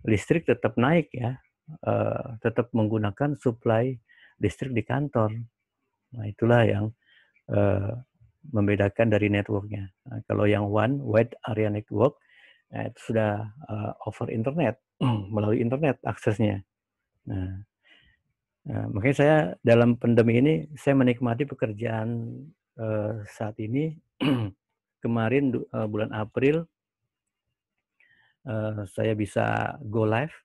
listrik tetap naik ya, tetap menggunakan suplai listrik di kantor. Nah, itulah yang membedakan dari networknya. Nah, kalau yang wide area network, itu sudah over internet, melalui internet aksesnya. Nah, makanya saya dalam pandemi ini saya menikmati pekerjaan saat ini. Kemarin bulan April saya bisa go live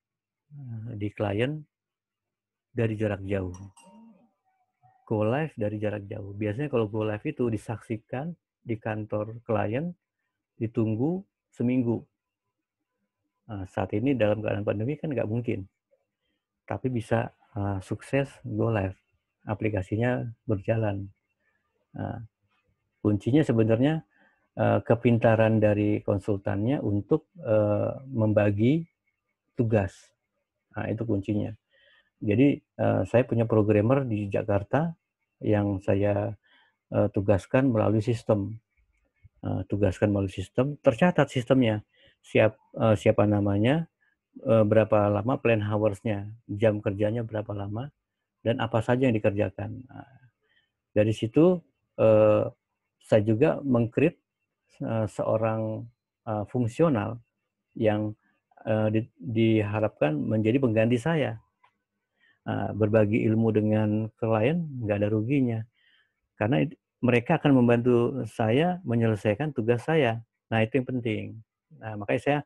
di klien dari jarak jauh. Go live dari jarak jauh. Biasanya kalau go live itu disaksikan di kantor klien, ditunggu seminggu. Nah, saat ini dalam keadaan pandemi kan nggak mungkin. Tapi bisa sukses go live. Aplikasinya berjalan. Nah, kuncinya sebenarnya kepintaran dari konsultannya untuk membagi tugas. Nah, itu kuncinya. Jadi saya punya programmer di Jakarta yang saya tugaskan melalui sistem. Tercatat sistemnya. Siapa namanya, berapa lama plan hours-nya, jam kerjanya berapa lama, dan apa saja yang dikerjakan. Nah, dari situ saya juga meng-create seorang fungsional yang diharapkan menjadi pengganti saya. berbagi ilmu dengan klien, nggak ada ruginya. Karena mereka akan membantu saya menyelesaikan tugas saya. Nah, itu yang penting. Nah, makanya saya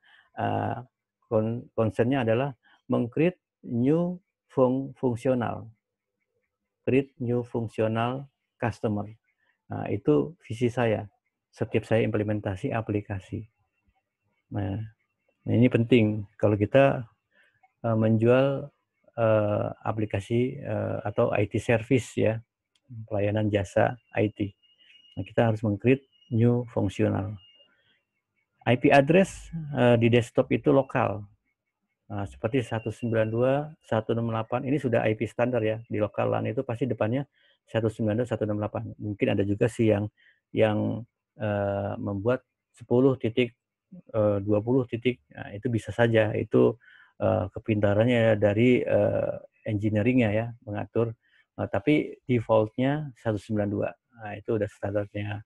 concernnya adalah meng-create new fungsional. Create new functional customer. Nah, itu visi saya. Setiap saya implementasi aplikasi. Nah, ini penting kalau kita menjual aplikasi atau IT service ya, pelayanan jasa IT. Nah, kita harus meng-create new functional. IP address di desktop itu lokal. Nah, seperti 192.168 ini sudah IP standar ya. Di lokal LAN itu pasti depannya 192.168. Mungkin ada juga sih yang membuat 10 titik 20 titik. Nah, itu bisa saja. Itu kepintarannya dari engineering-nya ya, mengatur. Tapi default-nya 192. Nah, itu udah standarnya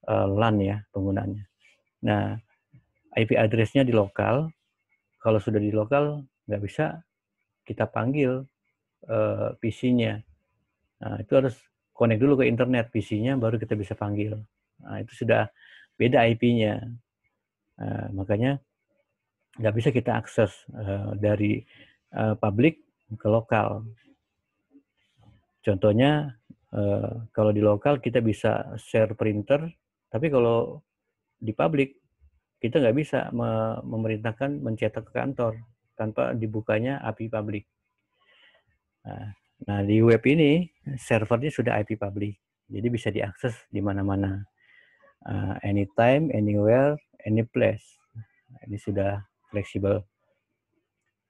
LAN ya penggunaannya. Nah, IP address-nya di lokal. Kalau sudah di lokal, nggak bisa kita panggil PC-nya. Nah, itu harus connect dulu ke internet PC-nya, baru kita bisa panggil. Nah, itu sudah beda IP-nya. Makanya nggak bisa kita akses dari publik ke lokal. Contohnya, kalau di lokal kita bisa share printer, tapi kalau di publik kita nggak bisa memerintahkan mencetak ke kantor tanpa dibukanya API publik. Nah, di web ini servernya sudah IP public, jadi bisa diakses di mana-mana, anytime, anywhere, any place. Ini sudah fleksibel.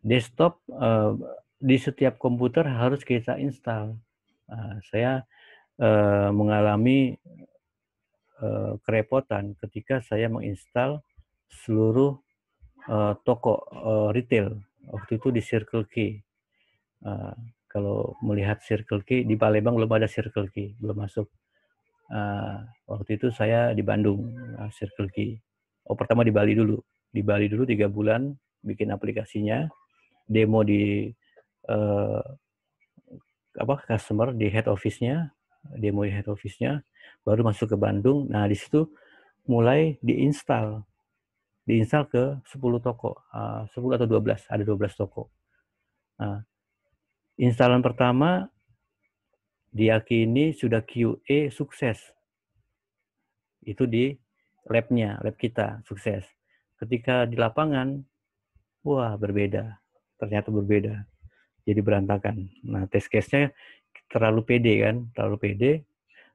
Desktop di setiap komputer harus kita install. Saya mengalami kerepotan ketika saya menginstal seluruh toko retail. Waktu itu di Circle K. Kalau melihat Circle K, di Palembang belum ada Circle K, belum masuk. Waktu itu saya di Bandung, Circle K. Pertama di Bali dulu. Di Bali dulu 3 bulan, bikin aplikasinya, demo di customer di head office-nya, demo di head office-nya, baru masuk ke Bandung. Nah, di situ mulai diinstal ke 10 toko, 10 atau 12, ada 12 toko. Nah, instalan pertama diyakini sudah QA sukses. Itu di lab-nya, lab kita sukses. Ketika di lapangan, wah berbeda. Ternyata berbeda. Jadi berantakan. Nah, test case-nya terlalu pede kan, terlalu pede.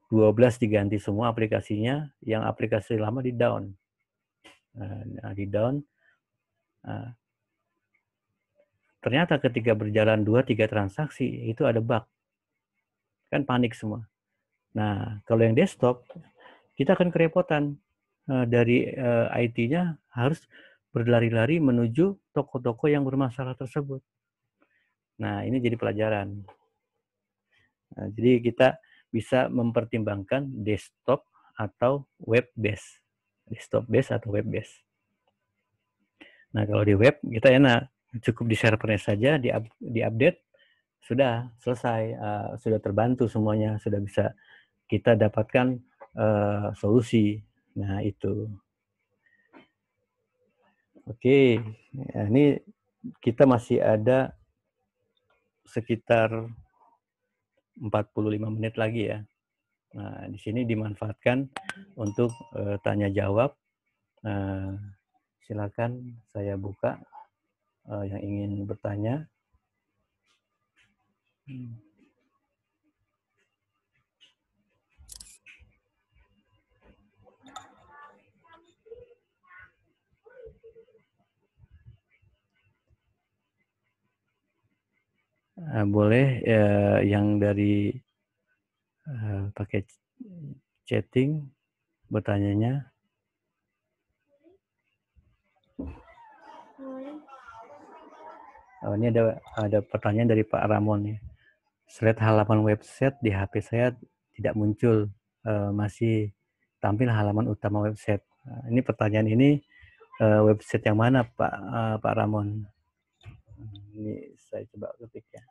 12 diganti semua aplikasinya, yang aplikasi lama di down. Nah, di down. Nah, ternyata ketika berjalan 2-3 transaksi, itu ada bug. Kan panik semua. Nah, kalau yang desktop, kita akan kerepotan. Dari IT-nya harus berlari-lari menuju toko-toko yang bermasalah tersebut. Nah, ini jadi pelajaran. Nah, jadi kita bisa mempertimbangkan desktop atau web base. Desktop base atau web base. Nah, kalau di web kita enak, cukup di servernya saja, di update, sudah selesai, sudah terbantu semuanya, sudah bisa kita dapatkan solusi. Nah, itu. Oke, ya, ini kita masih ada sekitar 45 menit lagi ya. Nah, di sini dimanfaatkan untuk tanya jawab. Silakan saya buka yang ingin bertanya. Boleh yang dari pakai chatting bertanyanya. Ini ada pertanyaan dari Pak Ramon ya. Slide halaman website di HP saya tidak muncul, masih tampil halaman utama website. Ini pertanyaan ini website yang mana Pak Ramon? Ini saya coba ketik ya.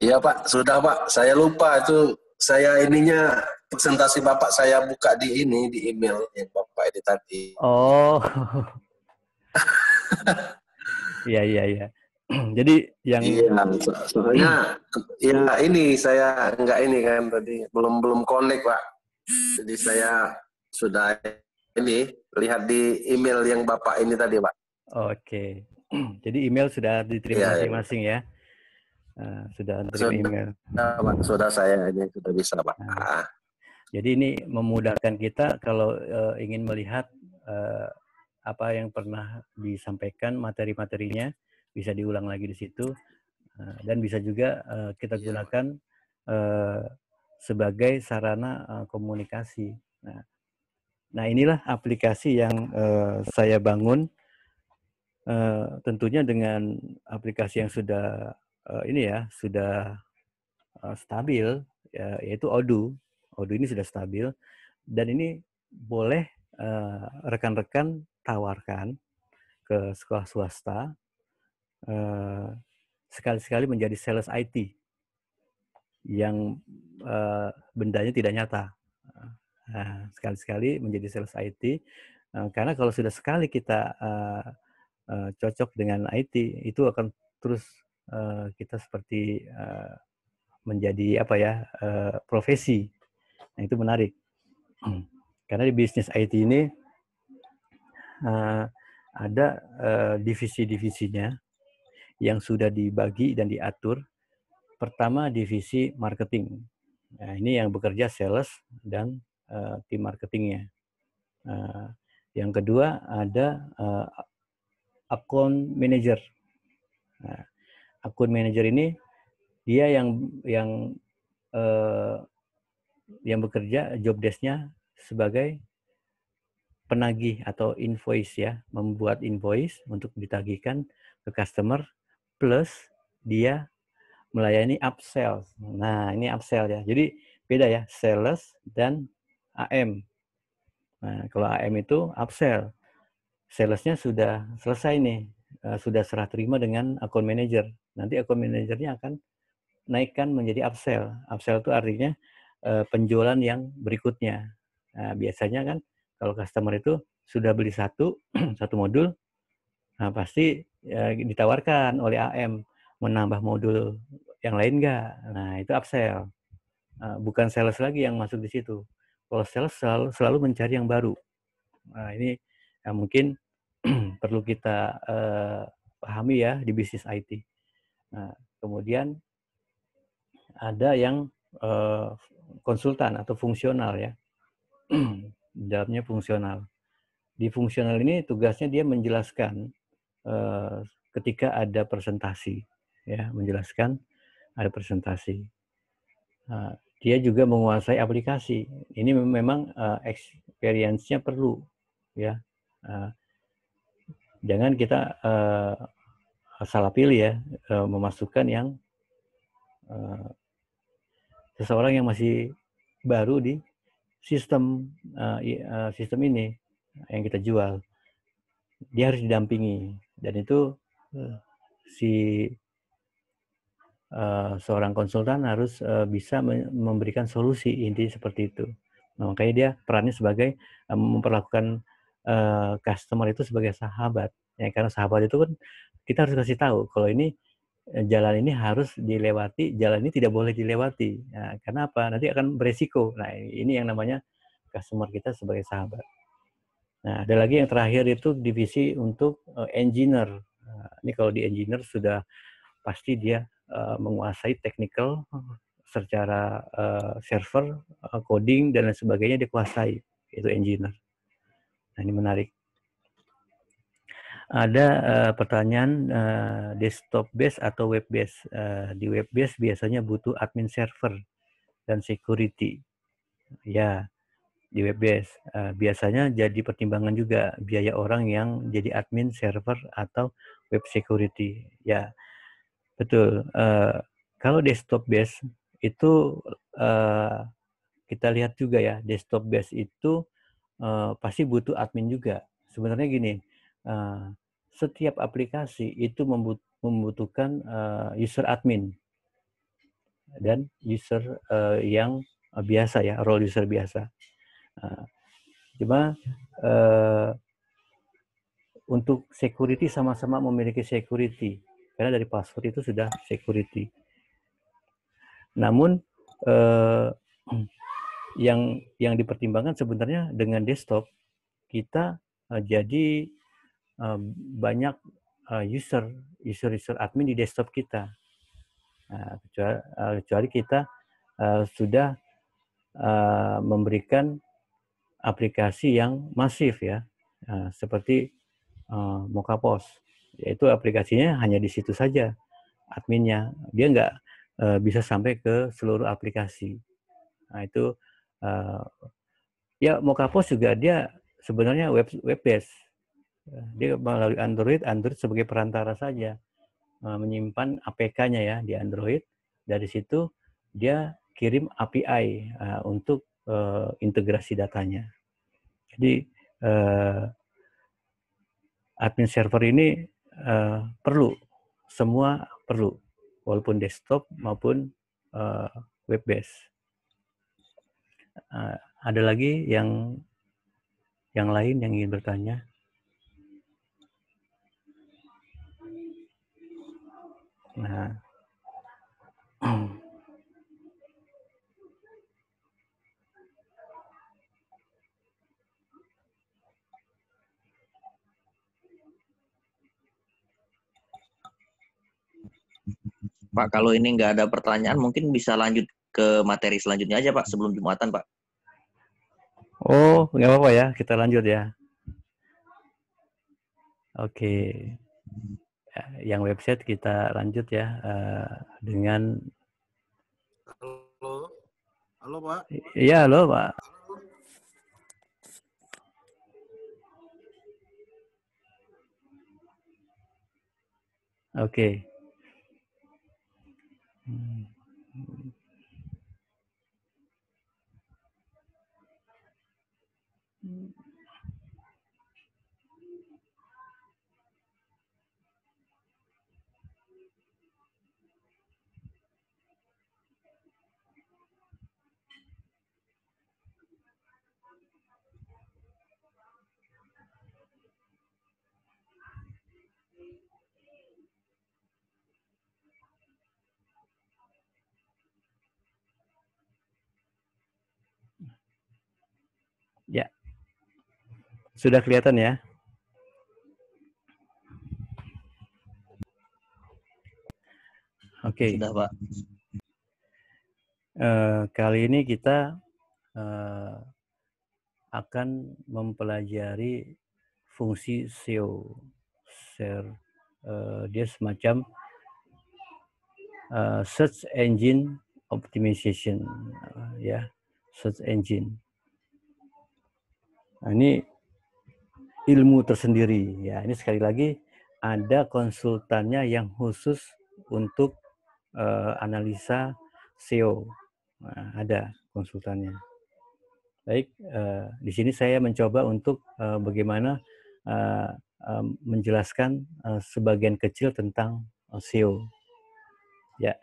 Iya Pak, sudah Pak. Saya lupa itu. Saya ininya presentasi Bapak saya buka di email yang Bapak edit tadi. Oh, iya iya iya. Jadi yang Iya, soalnya ya ini saya nggak ini kan tadi belum connect Pak. Jadi saya sudah ini lihat di email yang Bapak ini tadi Pak. oke. Jadi email sudah Iya, diterima iya. masing-masing ya. Sudah menerima Sudah email. Pak, sudah saya ini sudah bisa Pak. Nah, jadi ini memudahkan kita kalau ingin melihat apa yang pernah disampaikan, materi-materinya bisa diulang lagi di situ, dan bisa juga kita gunakan sebagai sarana komunikasi. Nah, inilah aplikasi yang saya bangun, tentunya dengan aplikasi yang sudah ini ya sudah stabil, ya, yaitu Odoo. Odoo ini sudah stabil dan ini boleh rekan-rekan tawarkan ke sekolah swasta sekali-sekali menjadi sales IT yang bendanya tidak nyata. Sekali-sekali menjadi sales IT karena kalau sudah sekali kita cocok dengan IT itu akan terus kita seperti menjadi apa ya profesi. Nah, itu menarik karena di bisnis IT ini ada divisi-divisinya yang sudah dibagi dan diatur. Pertama, divisi marketing. Nah, ini yang bekerja sales dan tim marketingnya. Yang kedua ada account manager. Nah, account manager ini dia yang bekerja job desk-nya sebagai penagih atau invoice ya, membuat invoice untuk ditagihkan ke customer plus dia melayani upsell. Nah, ini upsell ya. Jadi beda ya, sales dan AM. Nah, kalau AM itu upsell. Salesnya sudah selesai nih, sudah serah terima dengan account manager. Nanti account manajernya akan naikkan menjadi upsell. Upsell itu artinya penjualan yang berikutnya. Nah, biasanya kan kalau customer itu sudah beli satu modul, nah pasti ditawarkan oleh AM menambah modul yang lain nggak. Nah, itu upsell. Bukan sales lagi yang masuk di situ. Kalau sales selalu mencari yang baru. Nah, ini yang mungkin perlu kita pahami ya di bisnis IT. Nah, kemudian ada yang konsultan atau fungsional ya. Dalamnya fungsional. Di fungsional ini tugasnya dia menjelaskan ketika ada presentasi, ya, menjelaskan ada presentasi. Dia juga menguasai aplikasi. Ini memang experience-nya perlu, ya. Jangan kita salah pilih ya, memasukkan yang seseorang yang masih baru di sistem sistem ini yang kita jual. Dia harus didampingi dan itu si seorang konsultan harus bisa memberikan solusi, inti seperti itu. Nah, makanya dia perannya sebagai memperlakukan customer itu sebagai sahabat. Ya, karena sahabat itu kan kita harus kasih tahu kalau ini jalan ini harus dilewati, jalan ini tidak boleh dilewati. Nah, karena apa? Nanti akan beresiko. Nah, ini yang namanya customer kita sebagai sahabat. Nah, ada lagi yang terakhir itu divisi untuk engineer. Nah, ini kalau di engineer sudah pasti dia menguasai technical secara server, coding dan lain sebagainya dikuasai, itu engineer. Nah, ini menarik. Ada pertanyaan desktop base atau web base. Di web base biasanya butuh admin server dan security. Ya, di web base biasanya jadi pertimbangan juga biaya orang yang jadi admin server atau web security. Ya, betul. Kalau desktop base itu kita lihat juga ya, desktop base itu pasti butuh admin juga. Sebenarnya gini, setiap aplikasi itu membutuhkan user admin. dan user yang biasa ya, role user biasa. Cuma untuk security sama-sama memiliki security, karena dari password itu sudah security. Namun yang dipertimbangkan sebenarnya dengan desktop kita jadi banyak user admin di desktop kita. Nah, kecuali kita sudah memberikan aplikasi yang masif ya, seperti Mokapos, yaitu aplikasinya hanya di situ saja adminnya, dia nggak bisa sampai ke seluruh aplikasi. Nah itu ya Mokapos juga dia sebenarnya web based, dia melalui Android sebagai perantara saja, menyimpan APK-nya ya di Android, dari situ dia kirim API untuk integrasi datanya. Jadi admin server ini perlu, semua perlu, walaupun desktop maupun web base. Ada lagi yang lain yang ingin bertanya? Nah, Pak, kalau ini nggak ada pertanyaan, mungkin bisa lanjut ke materi selanjutnya aja, Pak, sebelum Jumatan, Pak. Oh, nggak apa-apa ya, kita lanjut ya. Oke. Yang website kita lanjut ya, dengan... Halo, halo Pak. Iya, halo Pak. Oke. Ya, sudah kelihatan ya? Oke. Sudah, Pak. Kali ini kita akan mempelajari fungsi SEO. Dia semacam search engine optimization, ya, search engine. Nah, ini ilmu tersendiri ya. Ini sekali lagi ada konsultannya yang khusus untuk analisa SEO. Nah, ada konsultannya. Baik, di sini saya mencoba untuk bagaimana menjelaskan sebagian kecil tentang SEO. Ya,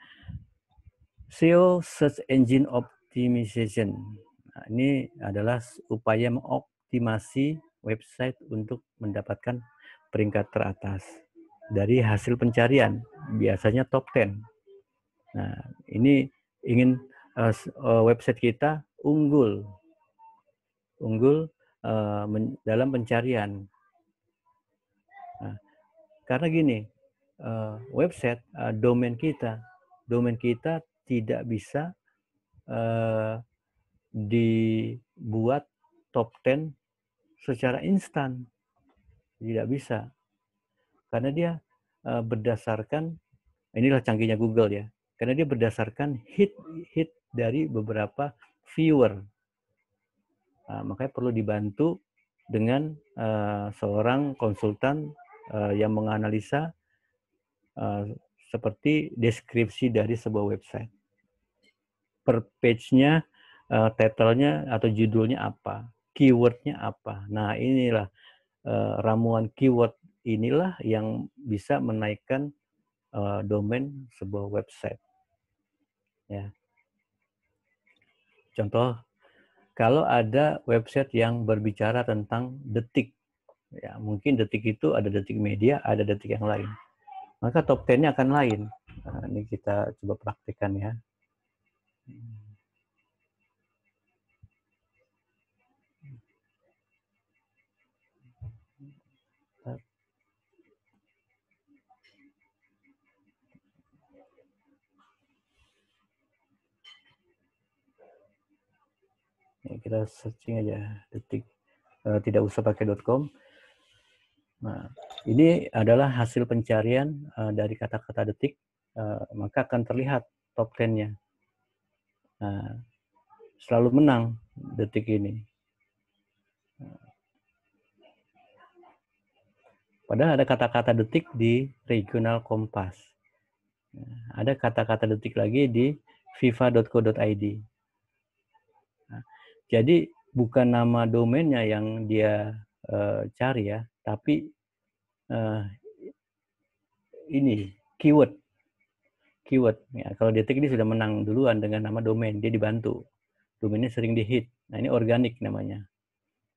SEO Search Engine Optimization. Nah, ini adalah upaya mengoptimasi website untuk mendapatkan peringkat teratas dari hasil pencarian, biasanya top 10. Nah, ini ingin website kita unggul dalam pencarian. Nah, karena gini, website domain kita tidak bisa dibuat top 10 secara instan, tidak bisa, karena dia berdasarkan, inilah canggihnya Google ya, karena dia berdasarkan hit dari beberapa viewer. Makanya perlu dibantu dengan seorang konsultan yang menganalisa seperti deskripsi dari sebuah website. Per page-nya, title-nya atau judulnya apa, keyword-nya apa. Nah, inilah ramuan keyword inilah yang bisa menaikkan domain sebuah website. Ya. Contoh, kalau ada website yang berbicara tentang detik, ya mungkin detik itu ada detik media, ada detik yang lain, maka top 10-nya akan lain. Nah, ini kita coba praktikkan ya. Kita searching aja detik, tidak usah pakai .com. Nah, ini adalah hasil pencarian dari kata-kata detik, maka akan terlihat top 10-nya. Nah, selalu menang detik ini. Padahal ada kata-kata detik di Regional Kompas. Nah, ada kata-kata detik lagi di viva.co.id. Nah, jadi bukan nama domainnya yang dia cari ya, tapi ini keyword. Ya, kalau detik ini sudah menang duluan dengan nama domain, dia dibantu. Domainnya sering di-hit. Nah, ini organik namanya.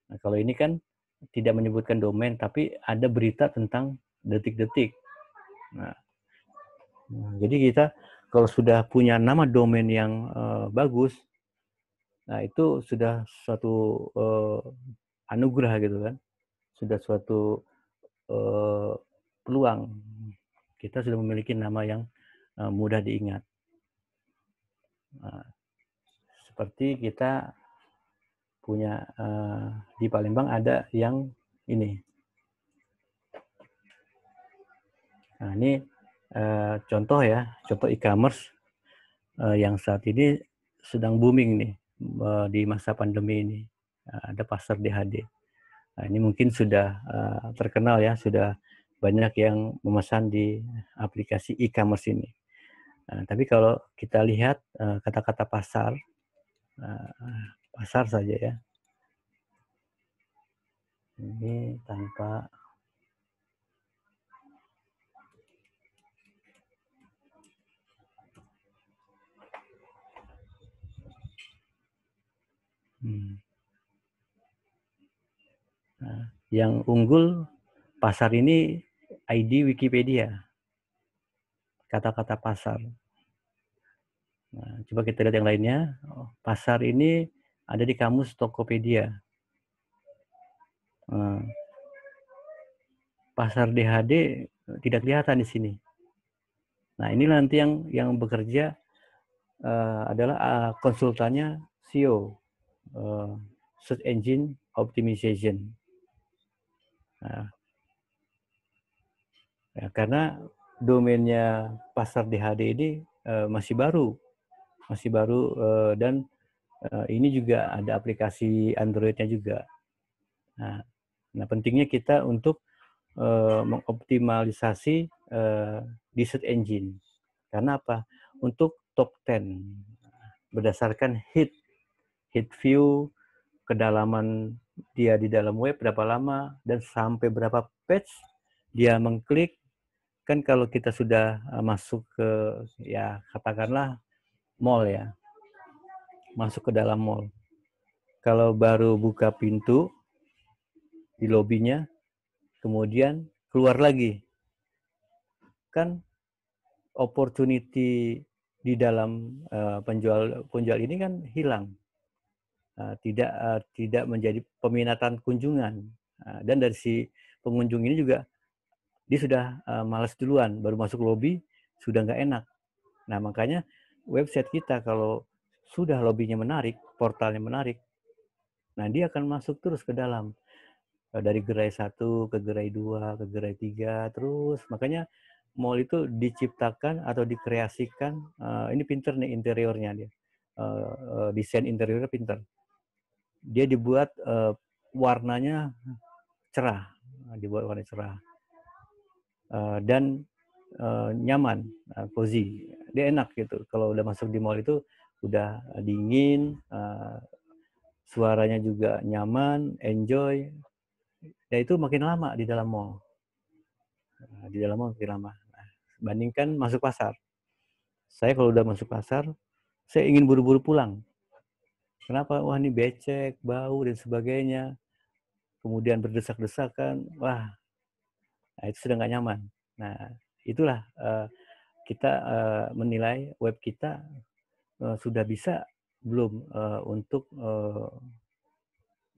Nah, kalau ini kan tidak menyebutkan domain, tapi ada berita tentang detik-detik. Nah, jadi kita kalau sudah punya nama domain yang bagus, nah itu sudah suatu anugerah gitu kan, sudah suatu peluang. Kita sudah memiliki nama yang mudah diingat. Nah, seperti kita punya di Palembang ada yang ini. Nah, ini contoh ya, contoh e-commerce yang saat ini sedang booming nih di masa pandemi ini. Ada pasar DHD. Nah, ini mungkin sudah terkenal ya, sudah banyak yang memesan di aplikasi e-commerce ini. Nah, tapi kalau kita lihat kata-kata pasar, pasar saja ya. Ini tanpa Nah, yang unggul pasar ini ID Wikipedia. Kata-kata pasar. Nah, coba kita lihat yang lainnya. Pasar ini ada di kamus Tokopedia. Pasar DHD tidak kelihatan di sini. Nah, ini nanti yang bekerja adalah konsultannya SEO, Search Engine Optimization. Nah, ya, karena domainnya pasar DHD ini masih baru dan ini juga ada aplikasi Android-nya juga. Nah, pentingnya kita untuk mengoptimalisasi di search engine. Karena apa? Untuk top 10 berdasarkan hit view, kedalaman dia di dalam web berapa lama dan sampai berapa page dia mengklik. Kan kalau kita sudah masuk ke ya katakanlah mall ya, masuk ke dalam mall. Kalau baru buka pintu di lobinya, kemudian keluar lagi, kan opportunity di dalam penjual ini kan hilang, tidak menjadi peminatan kunjungan, dan dari si pengunjung ini juga dia sudah malas duluan, baru masuk lobi sudah nggak enak. Nah, makanya website kita kalau sudah lobinya menarik, portalnya menarik, nah dia akan masuk terus ke dalam. Dari gerai 1 ke gerai 2, ke gerai 3, terus. Makanya mall itu diciptakan atau dikreasikan, ini pinter nih interiornya dia. Desain interiornya pinter. Dia dibuat warnanya cerah, dan nyaman, cozy. Dia enak gitu. Kalau udah masuk di mall itu udah dingin, suaranya juga nyaman, enjoy. Dan itu makin lama di dalam mall. Makin lama. Nah, bandingkan masuk pasar. Saya kalau udah masuk pasar, saya ingin buru-buru pulang. Kenapa? Wah, ini becek, bau, dan sebagainya. Kemudian berdesak-desakan. Wah, nah itu sudah nggak nyaman. Nah, itulah kita menilai web kita sudah bisa belum untuk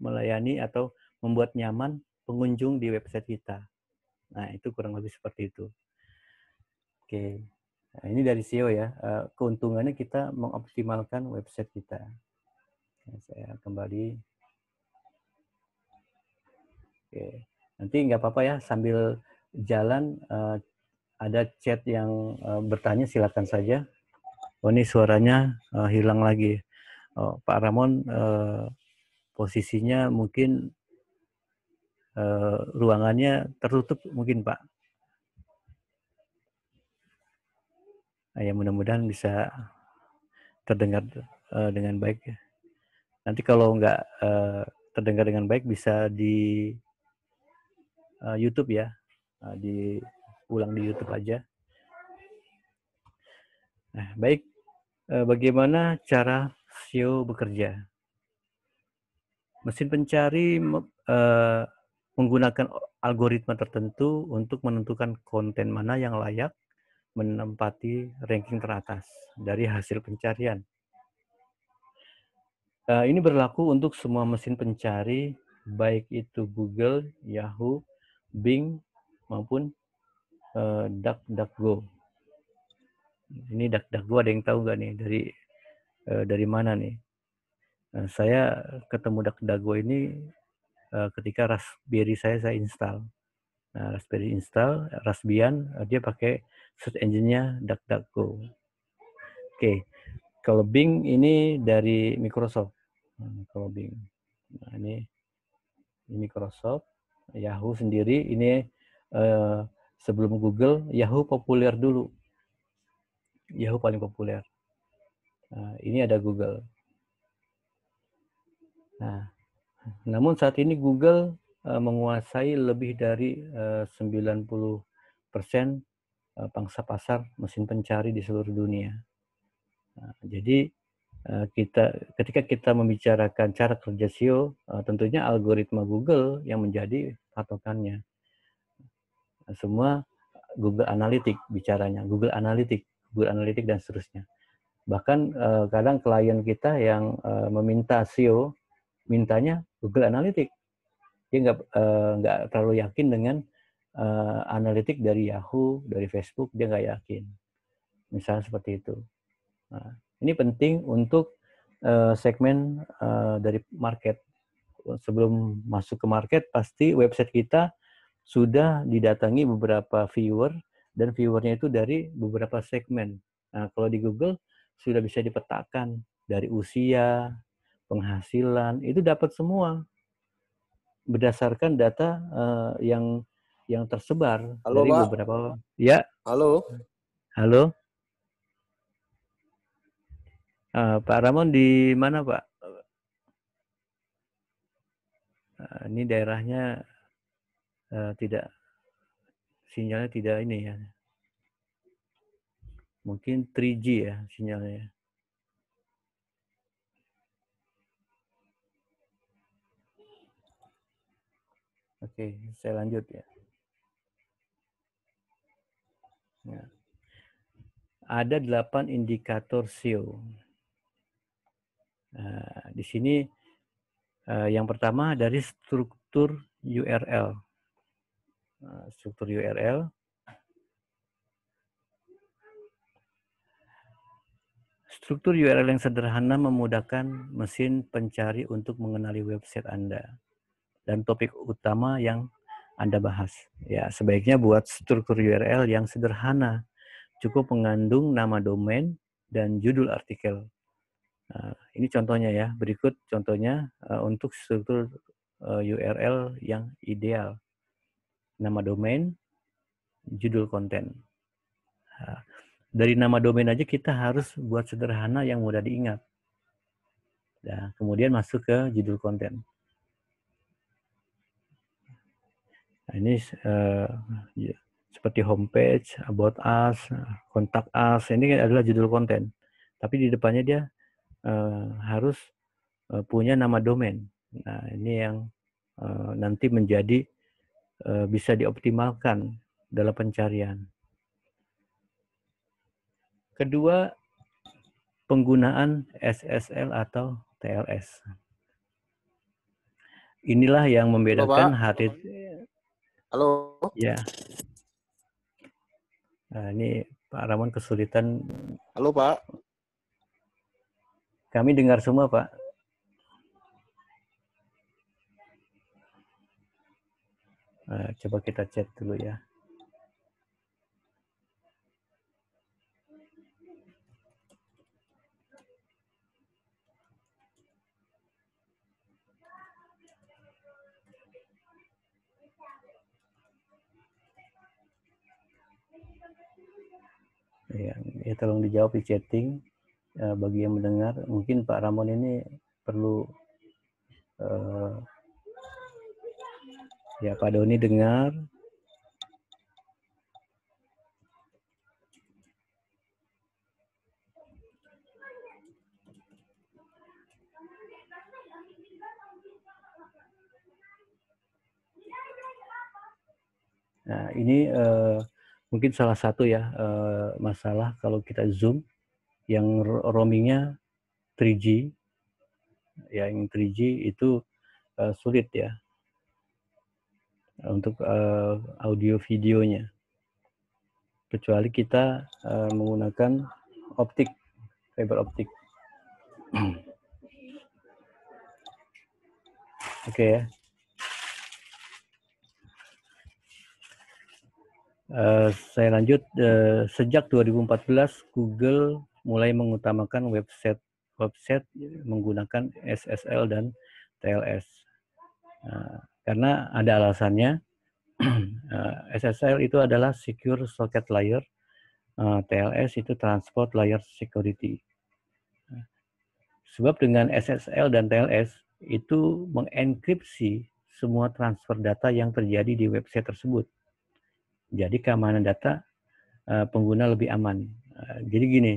melayani atau membuat nyaman pengunjung di website kita. Nah, itu kurang lebih seperti itu. Oke. Nah, ini dari SEO ya. Keuntungannya kita mengoptimalkan website kita. Nah, saya kembali. Oke. Nanti nggak apa-apa ya, sambil jalan ada chat yang bertanya, silakan saja. Oh, ini suaranya hilang lagi. Oh, Pak Ramon posisinya mungkin ruangannya tertutup mungkin, Pak. Nah, ya mudah-mudahan bisa terdengar dengan baik ya. Nanti kalau nggak terdengar dengan baik bisa di YouTube ya, diulang di YouTube aja. Nah, baik. Bagaimana cara SEO bekerja? Mesin pencari menggunakan algoritma tertentu untuk menentukan konten mana yang layak menempati ranking teratas dari hasil pencarian. Ini berlaku untuk semua mesin pencari, baik itu Google, Yahoo, Bing, maupun DuckDuckGo. Ini DuckDuckGo ada yang tahu nggak nih dari mana nih? Saya ketemu DuckDuckGo ini ketika Raspberry saya install. Nah, Raspberry install, Raspbian, dia pakai search engine-nya DuckDuckGo. Oke, kalau Bing ini dari Microsoft. Kalau Bing, nah ini Microsoft. Yahoo sendiri ini sebelum Google, Yahoo populer dulu. Yahoo paling populer. Nah, ini ada Google. Nah, namun saat ini Google menguasai lebih dari 90% pangsa pasar mesin pencari di seluruh dunia. Nah, jadi ketika kita membicarakan cara kerja SEO, tentunya algoritma Google yang menjadi patokannya. Nah, semua Google Analytics bicaranya, Google Analytics dan seterusnya. Bahkan kadang klien kita yang meminta SEO, mintanya Google Analytics. Dia nggak terlalu yakin dengan analitik dari Yahoo, dari Facebook, dia nggak yakin. Misalnya seperti itu. Nah, ini penting untuk segmen dari market. Sebelum masuk ke market, pasti website kita sudah didatangi beberapa viewer, dan viewernya itu dari beberapa segmen. Nah, kalau di Google sudah bisa dipetakan dari usia, penghasilan, itu dapat semua berdasarkan data yang tersebar. Halo, dari Pak. beberapa. Ya, Halo. halo. Pak Ramon di mana, Pak? Ini daerahnya tidak, sinyalnya tidak ini ya. Mungkin 3G ya sinyalnya. Oke, saya lanjut ya. Nah, ada 8 indikator SEO. Di sini yang pertama dari struktur URL. Struktur URL. Struktur URL yang sederhana memudahkan mesin pencari untuk mengenali website Anda dan topik utama yang Anda bahas. Ya, sebaiknya buat struktur URL yang sederhana, cukup mengandung nama domain dan judul artikel. Ini contohnya ya, berikut contohnya untuk struktur URL yang ideal. Nama domain, judul konten. Dari nama domain aja kita harus buat sederhana yang mudah diingat. Nah, kemudian masuk ke judul konten. Nah, ini seperti homepage, about us, contact us, ini adalah judul konten. tapi di depannya dia harus punya nama domain. Nah, ini yang nanti menjadi bisa dioptimalkan dalam pencarian. Kedua, penggunaan SSL atau TLS. Inilah yang membedakan HTTP. Halo. Ya. Nah, ini Pak Ramon kesulitan. Halo, Pak. Kami dengar semua, Pak. Coba kita chat dulu ya. Ya, tolong dijawab di chatting. Bagi yang mendengar, mungkin Pak Ramon ini perlu ya Pak Doni dengar. Nah, ini mungkin salah satu ya masalah kalau kita Zoom yang roamingnya 3G, yang 3G itu sulit ya untuk audio videonya, kecuali kita menggunakan optik, fiber optik. Oke ya. Saya lanjut. Sejak 2014 Google mulai mengutamakan website menggunakan SSL dan TLS. Karena ada alasannya. SSL itu adalah Secure Socket Layer, TLS itu Transport Layer Security. Sebab dengan SSL dan TLS itu mengenkripsi semua transfer data yang terjadi di website tersebut. Jadi keamanan data pengguna lebih aman. Jadi gini,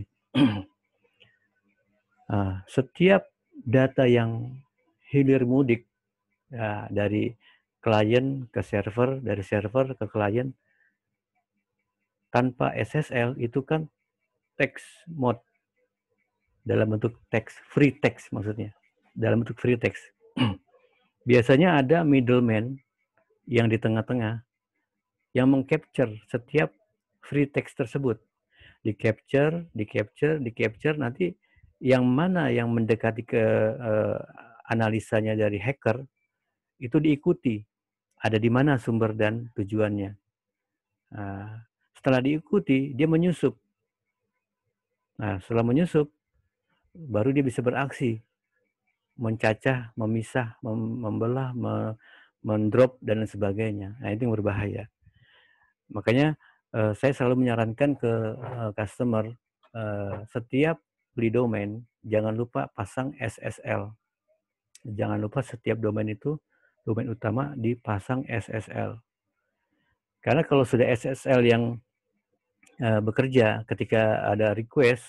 setiap data yang hilir mudik dari klien ke server, dari server ke klien tanpa SSL itu kan text mode dalam bentuk teks, free text maksudnya, dalam bentuk free text. Biasanya ada middleman yang di tengah-tengah yang mengcapture setiap free text tersebut. Di capture, nanti yang mana yang mendekati ke analisanya dari hacker itu diikuti. Ada di mana sumber dan tujuannya. Setelah diikuti, dia menyusup. Nah, setelah menyusup, baru dia bisa beraksi. Mencacah, memisah, membelah, mendrop, dan sebagainya. Nah, itu yang berbahaya. Makanya saya selalu menyarankan ke customer setiap beli domain jangan lupa pasang SSL. Jangan lupa setiap domain itu domain utama dipasang SSL. Karena kalau sudah SSL yang bekerja ketika ada request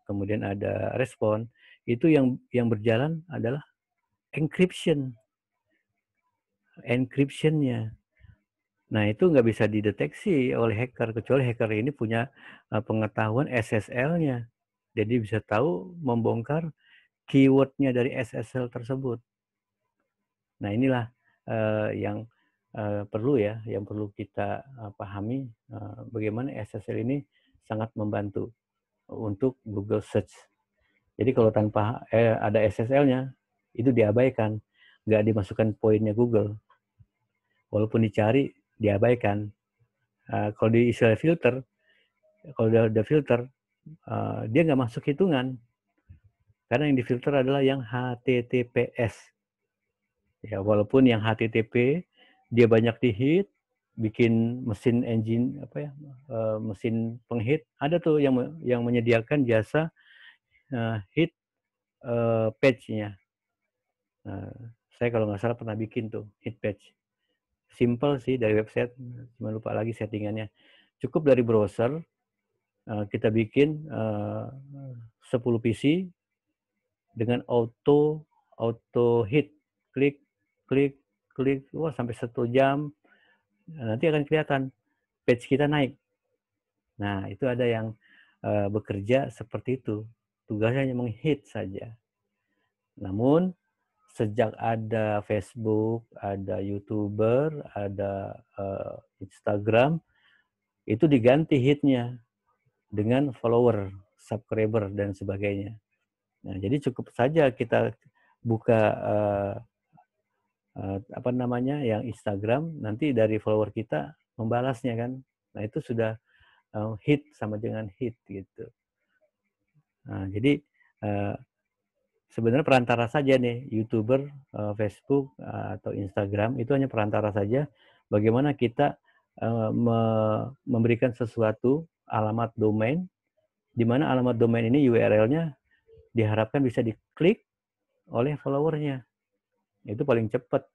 kemudian ada respon, itu yang berjalan adalah encryption-nya. Nah, itu nggak bisa dideteksi oleh hacker, kecuali hacker ini punya pengetahuan SSL-nya. Jadi bisa tahu membongkar keyword-nya dari SSL tersebut. Nah, inilah yang perlu ya, yang perlu kita pahami bagaimana SSL ini sangat membantu untuk Google Search. Jadi kalau tanpa ada SSL-nya, itu diabaikan, nggak dimasukkan poinnya Google. Walaupun dicari, diabaikan. Kalau di istilah filter, kalau udah filter, dia nggak masuk hitungan. Karena yang difilter adalah yang HTTPS. Ya, walaupun yang HTTP dia banyak di-hit, bikin mesin engine mesin penghit, ada tuh yang menyediakan jasa hit page-nya. Saya kalau nggak salah pernah bikin tuh hit page. Simple sih dari website, cuma lupa lagi settingannya. Cukup dari browser, kita bikin 10 PC dengan auto hit, klik, wah sampai 1 jam, nanti akan kelihatan page kita naik. Nah, itu ada yang bekerja seperti itu, tugasnya hanya menghit saja. Namun sejak ada Facebook, ada YouTuber, ada Instagram, itu diganti hitnya dengan follower, subscriber, dan sebagainya. Nah, jadi cukup saja kita buka yang Instagram, nanti dari follower kita membalasnya kan. Nah, itu sudah hit sama dengan hit gitu. Nah, jadi sebenarnya perantara saja nih, YouTuber, Facebook, atau Instagram, itu hanya perantara saja bagaimana kita memberikan sesuatu, alamat domain, di mana alamat domain ini URL-nya diharapkan bisa diklik oleh followernya. Itu paling cepat.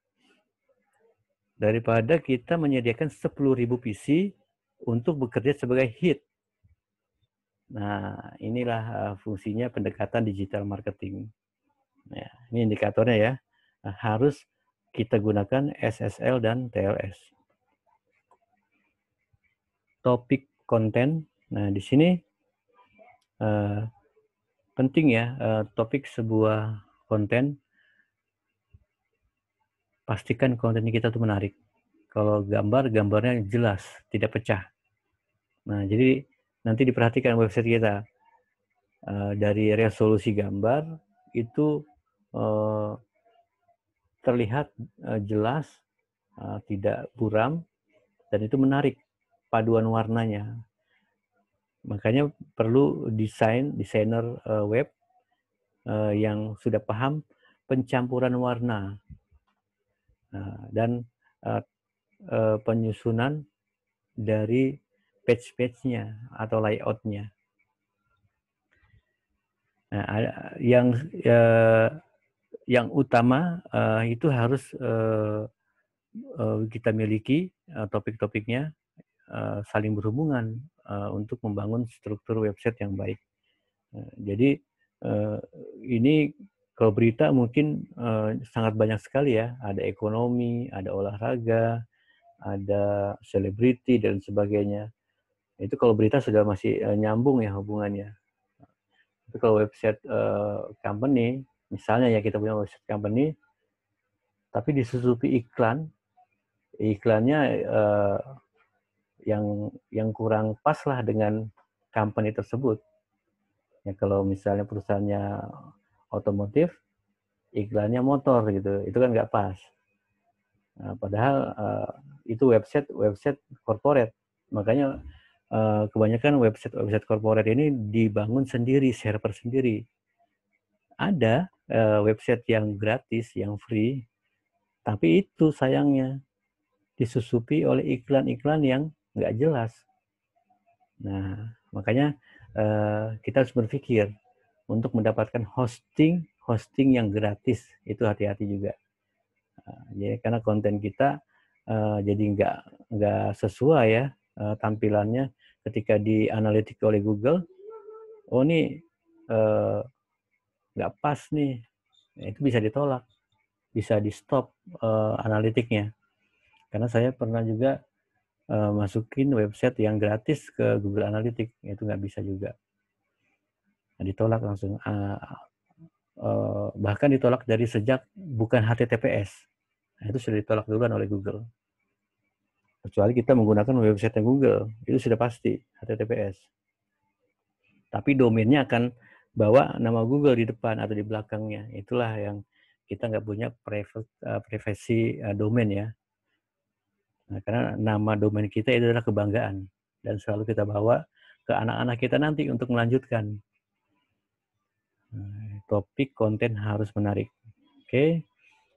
Daripada kita menyediakan 10.000 PC untuk bekerja sebagai hit. Nah, inilah fungsinya pendekatan digital marketing. Nah, ini indikatornya ya. Nah, harus kita gunakan SSL dan TLS. Topik konten. Nah, di sini penting ya, topik sebuah konten. Pastikan konten kita itu menarik. Kalau gambarnya jelas, tidak pecah. Nah, jadi nanti diperhatikan website kita. Dari resolusi gambar itu terlihat jelas, tidak buram, dan itu menarik paduan warnanya. Makanya perlu desainer web yang sudah paham pencampuran warna dan penyusunan dari page-nya atau layout-nya. Nah, yang utama itu harus kita miliki topik-topiknya saling berhubungan untuk membangun struktur website yang baik. Jadi ini kalau berita mungkin sangat banyak sekali ya, ada ekonomi, ada olahraga, ada selebriti dan sebagainya. Itu kalau berita sudah masih nyambung ya hubungannya. Tapi kalau website company, misalnya ya kita punya website company, tapi disusupi iklannya yang kurang pas lah dengan company tersebut. Ya kalau misalnya perusahaannya otomotif, iklannya motor gitu, itu kan nggak pas. Nah, padahal itu website corporate, makanya kebanyakan website corporate ini dibangun sendiri, server sendiri. Ada website yang gratis, yang free, tapi itu sayangnya disusupi oleh iklan-iklan yang nggak jelas. Nah, makanya kita harus berpikir untuk mendapatkan hosting yang gratis, itu hati-hati juga. Jadi karena konten kita jadi nggak sesuai ya tampilannya ketika dianalitik oleh Google. Oh ini nggak pas nih, nah, itu bisa ditolak, bisa di stop analitiknya. Karena saya pernah juga masukin website yang gratis ke Google Analytics, itu nggak bisa juga. Nah, ditolak langsung. Bahkan ditolak dari sejak bukan HTTPS. Nah, itu sudah ditolak duluan oleh Google. Kecuali kita menggunakan website Google, itu sudah pasti HTTPS. Tapi domainnya akan bawa nama Google di depan atau di belakangnya. Itulah yang kita nggak punya privasi domain ya. Nah, karena nama domain kita itu adalah kebanggaan dan selalu kita bawa ke anak-anak kita nanti untuk melanjutkan. Topik konten harus menarik. Oke.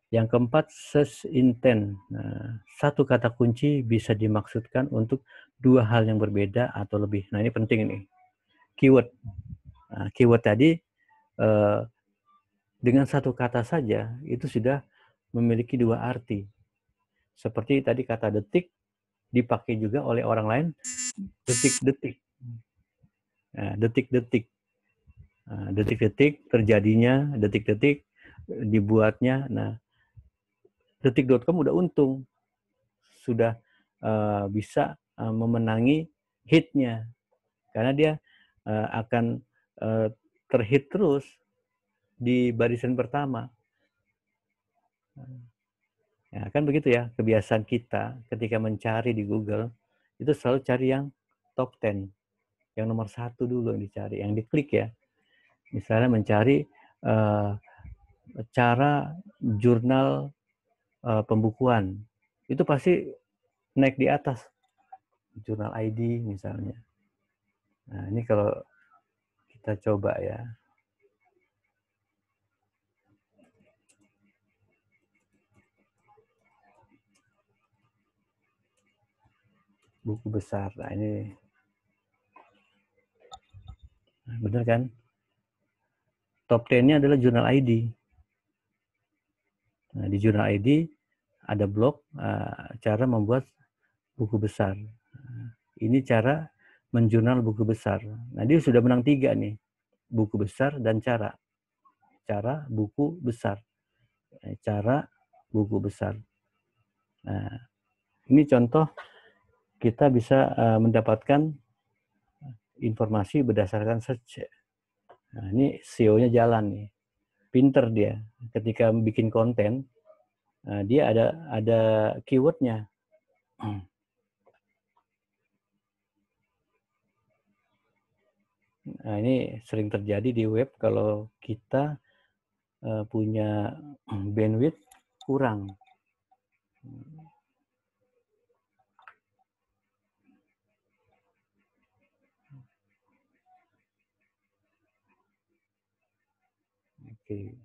Yang keempat, search intent. Nah, satu kata kunci bisa dimaksudkan untuk 2 hal yang berbeda atau lebih. Nah, ini penting nih. Keyword. Nah, keyword tadi dengan satu kata saja itu sudah memiliki 2 arti. Seperti tadi kata detik dipakai juga oleh orang lain detik-detik. detik-detik. Detik-detik terjadinya, detik-detik dibuatnya. Nah, detik.com udah untung. Sudah bisa memenangi hitnya. Karena dia akan terhit terus di barisan pertama. Ya, kan begitu ya kebiasaan kita ketika mencari di Google, itu selalu cari yang top 10. Yang nomor 1 dulu yang dicari, yang diklik ya. Misalnya mencari cara jurnal pembukuan. Itu pasti naik di atas. Jurnal ID misalnya. Nah, ini kalau kita coba ya. Buku besar. Nah, ini benar kan? Top 10-nya adalah jurnal ID. Nah, di jurnal ID ada blog cara membuat buku besar. Ini cara menjurnal buku besar. Nah, dia sudah menang 3 nih. Buku besar dan cara. Cara buku besar. Cara buku besar. Nah, ini contoh kita bisa mendapatkan informasi berdasarkan search. Nah, ini SEO-nya jalan nih. Pinter dia. Ketika bikin konten, dia ada keyword-nya. Nah, ini sering terjadi di web kalau kita punya bandwidth kurang. Oke.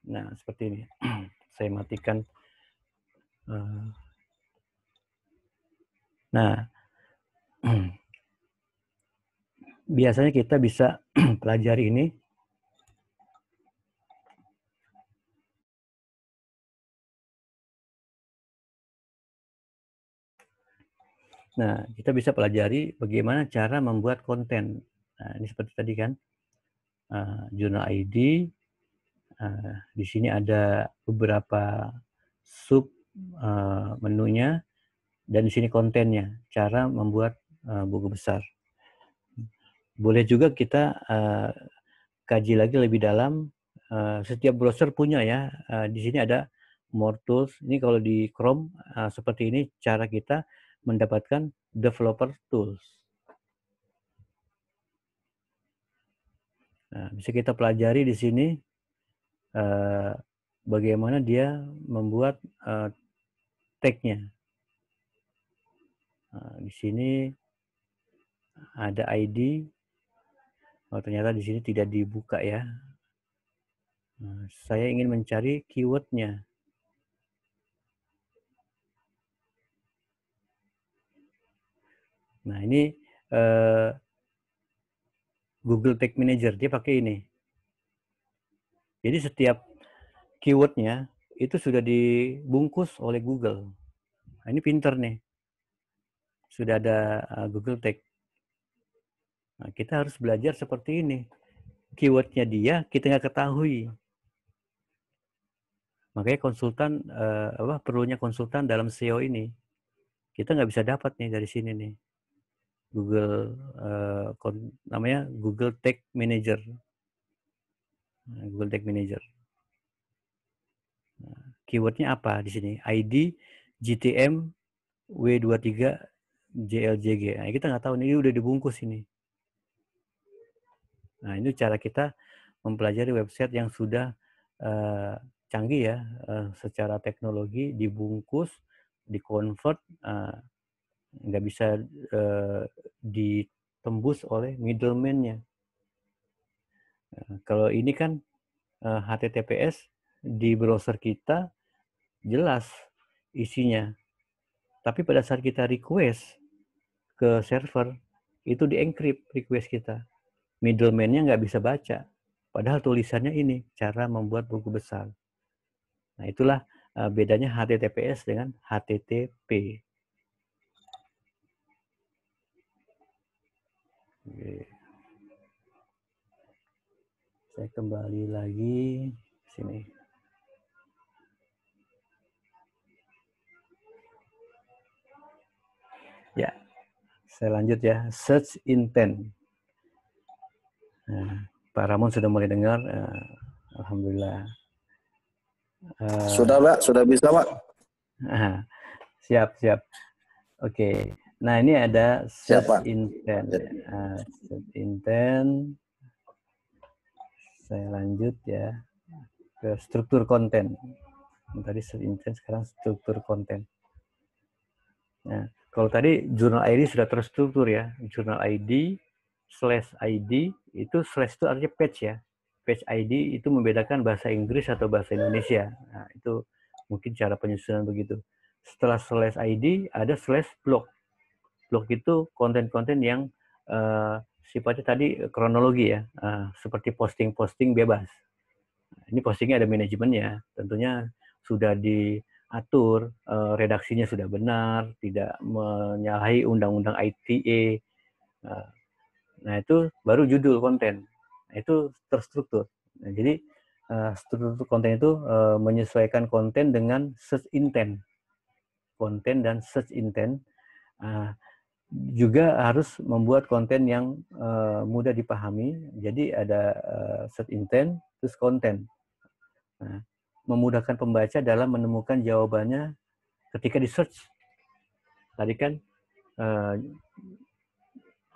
Nah, seperti ini. Saya matikan. Nah, biasanya kita bisa pelajari ini. Nah, kita bisa pelajari bagaimana cara membuat konten. Nah, ini seperti tadi kan, jurnal ID. Di sini ada beberapa sub menunya, dan di sini kontennya, cara membuat buku besar. Boleh juga kita kaji lagi lebih dalam. Setiap browser punya ya. Di sini ada more tools. Ini kalau di Chrome seperti ini cara kita mendapatkan developer tools. Nah, bisa kita pelajari di sini bagaimana dia membuat tag-nya. Di sini ada ID. Oh, ternyata di sini tidak dibuka ya. Saya ingin mencari keyword-nya. Nah, ini Google Tag Manager, dia pakai ini. Jadi setiap keyword-nya itu sudah dibungkus oleh Google. Nah, ini pinter nih. Sudah ada Google Tag. Nah, kita harus belajar seperti ini. Keyword-nya dia, kita nggak ketahui. Makanya konsultan, perlunya konsultan dalam SEO ini. Kita nggak bisa dapat nih dari sini nih. Google, namanya Google Tag Manager. Google Tag Manager. Keywordnya apa di sini? ID, GTM, W23, JLJG. Nah, kita nggak tahu, ini udah dibungkus ini. Nah, ini cara kita mempelajari website yang sudah canggih ya, secara teknologi, dibungkus, dikonvert, nggak bisa ditembus oleh middleman-nya. Kalau ini kan HTTPS di browser kita jelas isinya. Tapi pada saat kita request ke server, itu di-encrypt request kita. Middleman-nya nggak bisa baca. Padahal tulisannya ini, cara membuat buku besar. Nah, itulah bedanya HTTPS dengan HTTP. Oke. Saya kembali lagi ke sini. Ya, saya lanjut ya. Search intent. Nah, Pak Ramon sudah mulai dengar. Alhamdulillah. Sudah, Pak. Sudah bisa, Pak. Siap. Oke. Nah, ini ada search Siap, Pak. intent. Search intent. Saya lanjut ya ke struktur konten. Tadi search intent, sekarang struktur konten. Nah, kalau tadi jurnal ID sudah terstruktur ya. Jurnal ID /ID itu / itu artinya page ya. Page ID itu membedakan bahasa Inggris atau bahasa Indonesia. Nah, itu mungkin cara penyusunan begitu. Setelah /ID ada /blog. Blog itu konten-konten yang sifatnya tadi kronologi ya, seperti posting-posting bebas. Ini postingnya ada manajemennya, tentunya sudah diatur, redaksinya sudah benar, tidak menyalahi undang-undang ITE. Nah, itu baru judul konten. Nah, itu terstruktur. Nah, jadi struktur konten itu menyesuaikan konten dengan search intent. Konten dan search intent juga harus membuat konten yang mudah dipahami. Jadi ada search intent, terus konten. Nah, memudahkan pembaca dalam menemukan jawabannya ketika di search. Tadi kan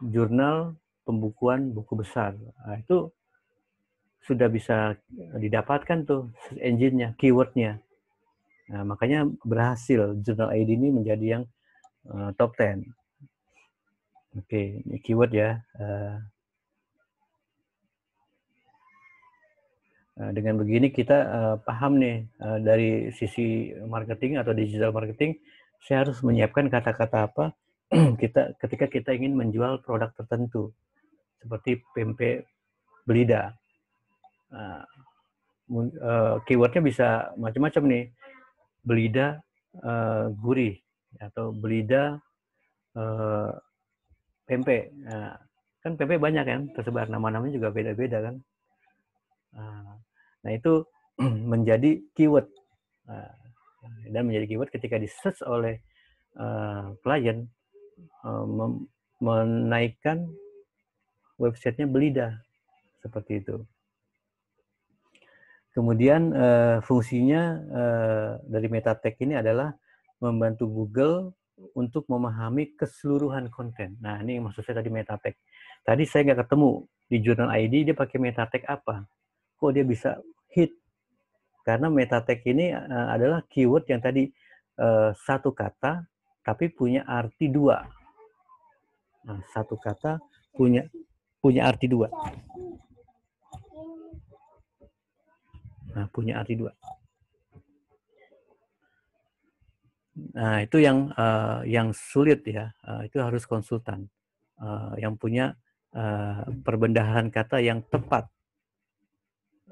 jurnal pembukuan buku besar. Nah, itu sudah bisa didapatkan tuh search engine-nya, keyword-nya. Nah, makanya berhasil jurnal ID ini menjadi yang top 10. Oke, ini keyword ya. Dengan begini kita paham nih dari sisi marketing atau digital marketing, saya harus menyiapkan kata-kata apa ketika kita ingin menjual produk tertentu seperti pempek belida. Keywordnya bisa macam-macam nih, belida gurih atau belida pempek. Kan pempek banyak kan, tersebar nama-namanya juga beda-beda kan. Nah, itu menjadi keyword. Dan menjadi keyword ketika di search oleh klien, menaikkan websitenya Belida seperti itu. Kemudian fungsinya dari meta tag ini adalah membantu Google untuk memahami keseluruhan konten. Nah, ini maksud saya tadi meta tag. Tadi saya nggak ketemu di jurnal ID dia pakai meta tag apa. Kok dia bisa hit? Karena meta tag ini adalah keyword yang tadi satu kata tapi punya arti dua. Nah, satu kata punya arti dua. Nah, punya arti dua. Nah, itu yang sulit ya. Itu harus konsultan yang punya perbendaharaan kata yang tepat.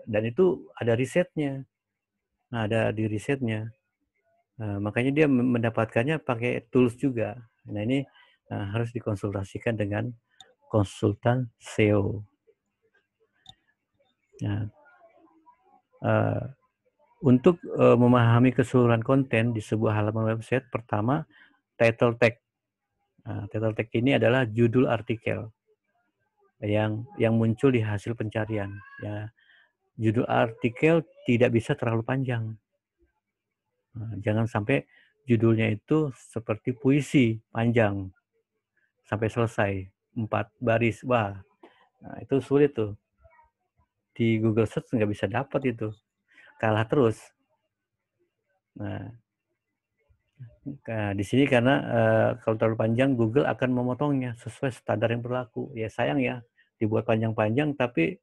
Dan itu ada risetnya. Nah, ada di risetnya. Makanya dia mendapatkannya pakai tools juga. Nah, ini harus dikonsultasikan dengan konsultan SEO. Nah, untuk memahami keseluruhan konten di sebuah halaman website, pertama title tag. Title tag ini adalah judul artikel yang muncul di hasil pencarian. Ya, judul artikel tidak bisa terlalu panjang. Jangan sampai judulnya itu seperti puisi panjang sampai selesai 4 baris. Wah, itu sulit tuh. Di Google Search nggak bisa dapat itu. Kalah terus. Nah, di sini karena kalau terlalu panjang Google akan memotongnya sesuai standar yang berlaku. Ya sayang ya, dibuat panjang-panjang tapi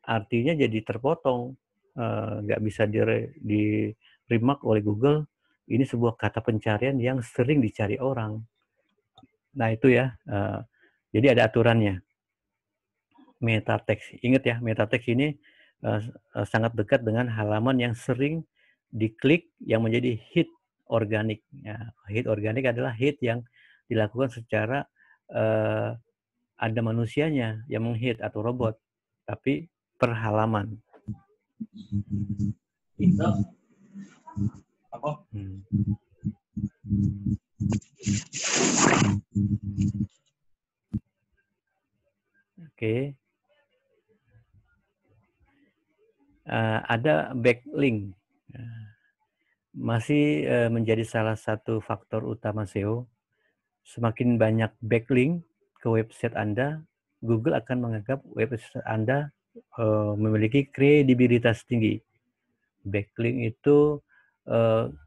artinya jadi terpotong, nggak bisa di remark oleh Google. Ini sebuah kata pencarian yang sering dicari orang. Nah itu ya, jadi ada aturannya. Meta text, ingat ya, meta text ini sangat dekat dengan halaman yang sering diklik yang menjadi hit organik. Ya, hit organik adalah hit yang dilakukan secara ada manusianya yang menghit atau robot, tapi per halaman. Hmm. Oke. Ada backlink. Masih menjadi salah satu faktor utama SEO. Semakin banyak backlink ke website Anda, Google akan menganggap website Anda memiliki kredibilitas tinggi. Backlink itu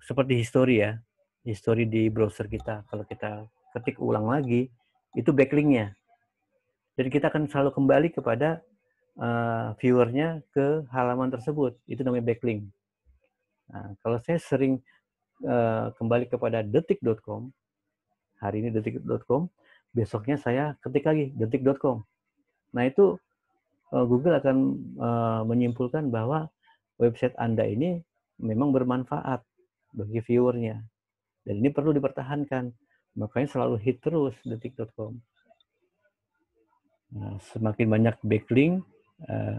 seperti histori ya, histori di browser kita. Kalau kita ketik ulang lagi, itu backlinknya. Jadi kita akan selalu kembali kepada viewernya ke halaman tersebut. Itu namanya backlink. Nah, kalau saya sering kembali kepada detik.com, hari ini detik.com, besoknya saya ketik lagi detik.com. Nah, itu Google akan menyimpulkan bahwa website Anda ini memang bermanfaat bagi viewernya. Dan ini perlu dipertahankan. Makanya selalu hit terus detik.com. Nah, semakin banyak backlink,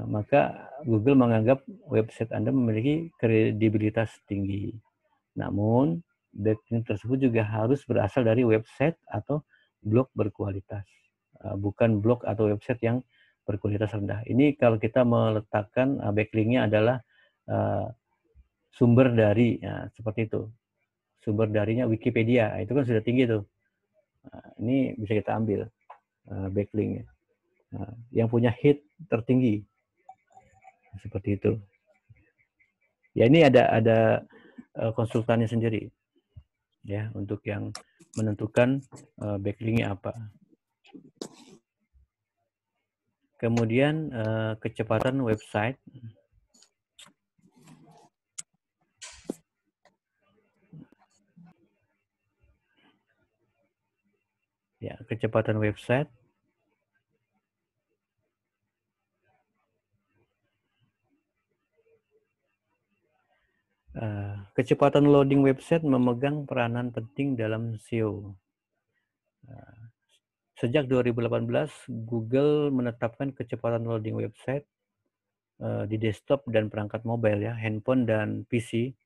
maka Google menganggap website Anda memiliki kredibilitas tinggi. Namun, backlink tersebut juga harus berasal dari website atau blog berkualitas. Bukan blog atau website yang berkualitas rendah. Ini kalau kita meletakkan backlinknya adalah sumber dari, seperti itu. Sumber darinya Wikipedia, itu kan sudah tinggi tuh. Ini bisa kita ambil backlinknya. Yang punya hit tertinggi, seperti itu. Ya, ini ada konsultannya sendiri, ya, untuk yang menentukan backlinknya apa. Kemudian kecepatan website. Ya, kecepatan website. Kecepatan loading website memegang peranan penting dalam SEO. Sejak 2018, Google menetapkan kecepatan loading website di desktop dan perangkat mobile, ya, handphone dan PC,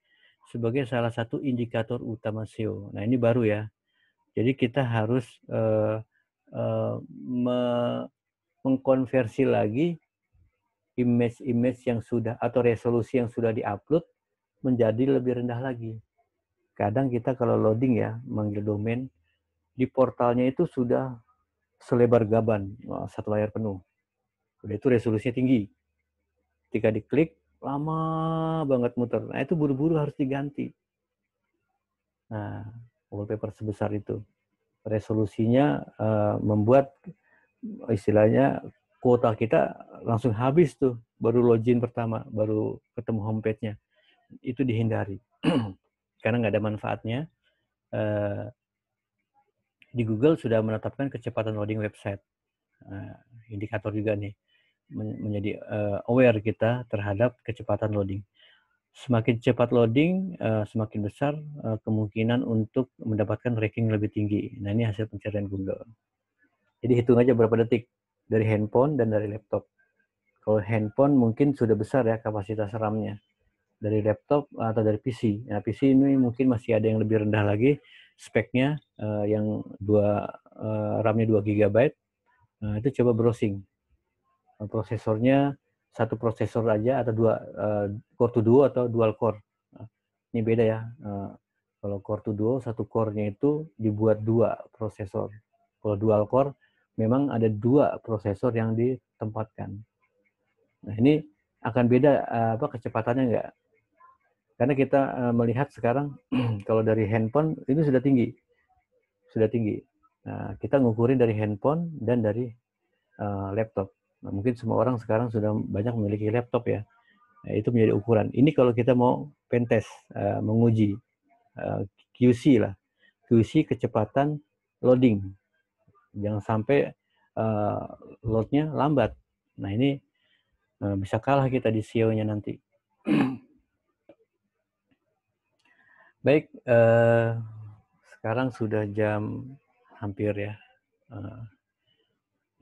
sebagai salah satu indikator utama SEO. Nah, ini baru ya. Jadi kita harus mengkonversi lagi image-image yang sudah atau resolusi yang sudah diupload menjadi lebih rendah lagi. Kadang kita kalau loading ya, manggil domain, di portalnya itu sudah selebar gaban, satu layar penuh. Udah itu resolusinya tinggi. Ketika diklik, lama banget muter. Nah, itu buru-buru harus diganti. Nah, wallpaper sebesar itu. Resolusinya membuat istilahnya kuota kita langsung habis tuh. Baru login pertama, baru ketemu homepage-nya. Itu dihindari. Karena nggak ada manfaatnya. Di Google sudah menetapkan kecepatan loading website. Indikator juga nih. Menjadi aware kita terhadap kecepatan loading. Semakin cepat loading, semakin besar kemungkinan untuk mendapatkan ranking lebih tinggi. Nah, ini hasil pencarian Google. Jadi hitung aja berapa detik dari handphone dan dari laptop. Kalau handphone mungkin sudah besar ya kapasitas RAM-nya. Dari laptop atau dari PC. Nah, PC ini mungkin masih ada yang lebih rendah lagi speknya, yang RAM-nya 2 GB. Itu coba browsing. Prosesornya satu prosesor aja atau dua, core to duo atau dual core. Ini beda ya. Kalau core to duo, satu core-nya itu dibuat 2 prosesor. Kalau dual core, memang ada 2 prosesor yang ditempatkan. Nah, ini akan beda kecepatannya enggak? Karena kita melihat sekarang kalau dari handphone itu sudah tinggi. Sudah tinggi. Nah, kita ngukurin dari handphone dan dari laptop. Nah, mungkin semua orang sekarang sudah banyak memiliki laptop ya. Nah, itu menjadi ukuran. Ini kalau kita mau pentest, menguji QC lah. QC kecepatan loading. Jangan sampai load-nya lambat. Nah, ini bisa kalah kita di SEO-nya nanti. Baik, sekarang sudah jam hampir ya.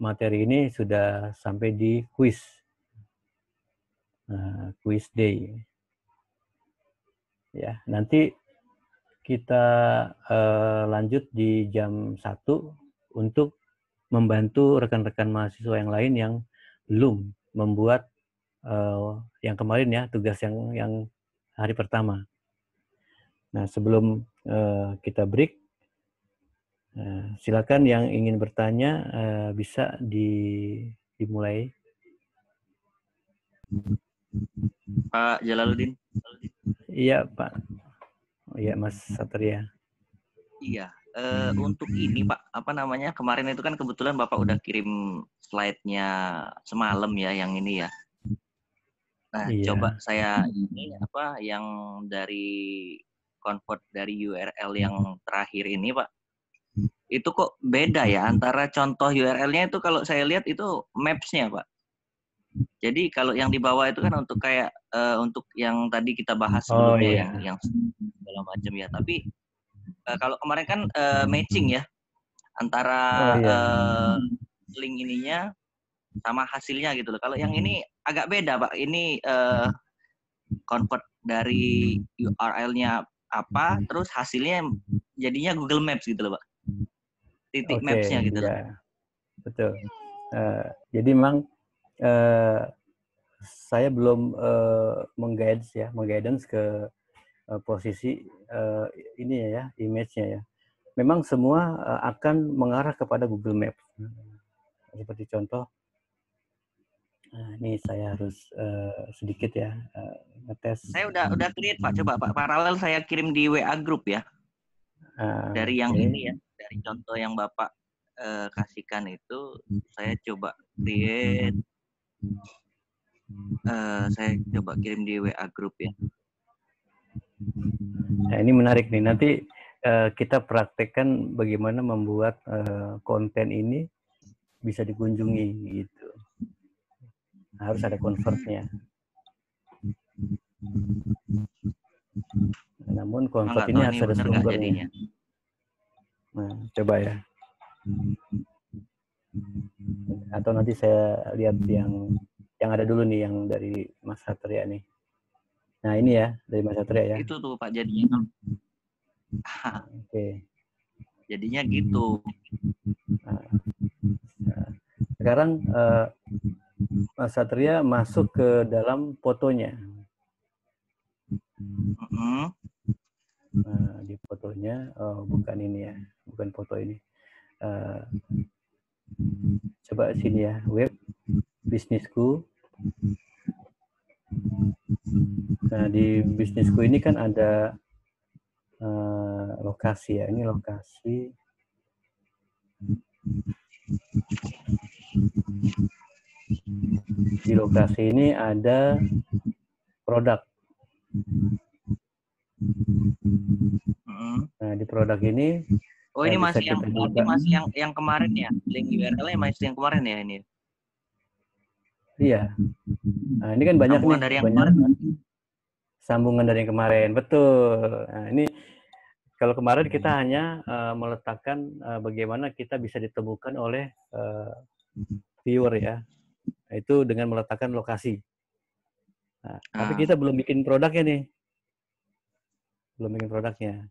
materi ini sudah sampai di quiz. Quiz day. Ya, nanti kita lanjut di jam 1 untuk membantu rekan-rekan mahasiswa yang lain yang belum membuat yang kemarin ya, tugas yang hari pertama. Nah, sebelum kita break, silakan yang ingin bertanya bisa dimulai. Pak Jalaluddin. Iya, Pak. Iya, Mas Satria. Iya, untuk ini Pak, apa namanya, kemarin itu kan kebetulan Bapak udah kirim slide-nya semalam ya, yang ini ya. Nah, Iya. coba saya ini apa yang dari convert dari URL yang terakhir ini Pak. Itu kok beda ya antara contoh URL-nya itu kalau saya lihat itu maps-nya Pak. Jadi kalau yang di bawah itu kan untuk kayak untuk yang tadi kita bahas sebelumnya yang segala macam ya. Tapi kalau kemarin kan matching ya antara link ininya sama hasilnya gitu loh. Kalau yang ini agak beda Pak. Ini convert dari URL-nya apa, terus hasilnya jadinya Google Maps gitu loh Pak. Titik maps-nya gitu loh. Betul. Jadi memang saya belum mengguidance ke posisi ini ya, image-nya ya. Memang semua akan mengarah kepada Google Maps. Seperti contoh, ini saya harus sedikit ya ngetes. Saya udah create Pak, coba Pak paralel saya kirim di WA group ya. Dari yang ini ya, dari contoh yang Bapak kasihkan itu, saya coba create. Saya coba kirim di WA group ya. Nah, ini menarik nih. Nanti kita praktekkan bagaimana membuat konten ini bisa dikunjungi gitu. Harus ada convert-nya. Namun convert ini harus ada sumbernya. Nah, coba ya. Atau nanti saya lihat yang ada dulu nih, yang dari Mas Satria nih. Nah, ini ya, dari Mas Satria ya. Itu tuh Pak jadinya. Oke. Jadinya gitu. Nah, sekarang Mas Satria masuk ke dalam fotonya. Nah, di fotonya, bukan ini ya, bukan foto ini. Coba sini ya, web bisnisku. Nah, di bisnisku ini kan ada lokasi ya, ini lokasi. Di lokasi ini ada produk. Nah, di produk ini ini masih yang kemarin ya, link URL-nya masih yang kemarin ya ini. Iya. Nah, ini kan banyak sambungan nih, dari yang banyak kemarin. Sambungan dari yang kemarin, betul. Nah, ini kalau kemarin kita hanya meletakkan bagaimana kita bisa ditemukan oleh viewer ya, itu dengan meletakkan lokasi. Nah, tapi kita belum bikin produknya nih. Belum bikin produknya.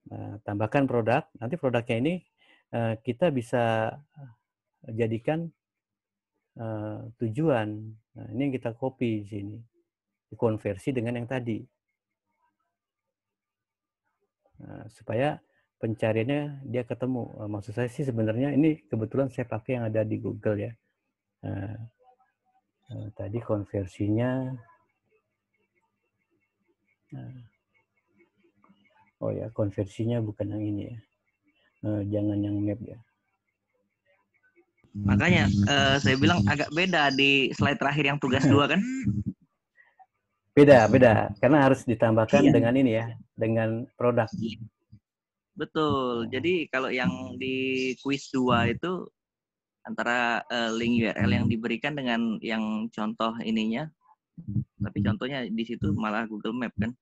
Nah, tambahkan produk. Nanti produknya ini kita bisa jadikan tujuan. Nah, ini yang kita copy di sini. Dikonversi dengan yang tadi. Nah, supaya pencariannya dia ketemu. Maksud saya sih sebenarnya ini kebetulan saya pakai yang ada di Google ya. Tadi konversinya. Oh ya, konversinya bukan yang ini ya. Jangan yang map ya. Makanya saya bilang agak beda di slide terakhir yang tugas 2 kan? Beda. Karena harus ditambahkan dengan ini ya, dengan produk. Betul. Jadi kalau yang di quiz 2 itu antara link URL yang diberikan dengan yang contoh ininya, tapi contohnya di situ malah Google Map kan?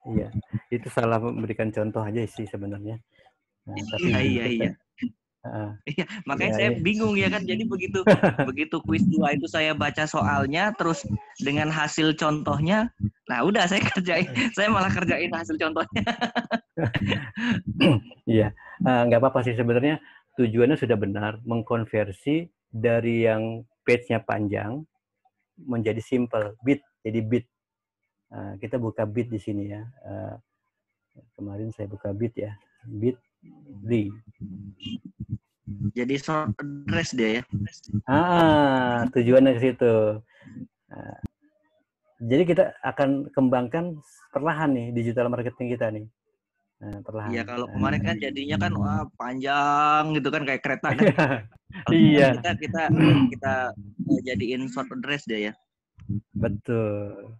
Iya, itu salah memberikan contoh aja sih sebenarnya. Nah, tapi iya. Iya, makanya Ya, saya ini. bingung ya kan. Jadi begitu kuis 2 itu saya baca soalnya, terus dengan hasil contohnya, nah udah saya kerjain, saya malah kerjain hasil contohnya. Iya, nggak apa-apa sih sebenarnya, tujuannya sudah benar, mengkonversi dari yang page-nya panjang menjadi simple, bit, jadi bit. Kita buka bit di sini ya. Kemarin saya buka bit ya, bit.ly. Jadi short address dia ya. Tujuannya ke situ. Jadi kita akan kembangkan perlahan nih digital marketing kita nih. Perlahan. Iya, kalau kemarin kan jadinya kan wah panjang gitu kan kayak kereta kan. Iya. Kita jadiin short address dia ya. Betul.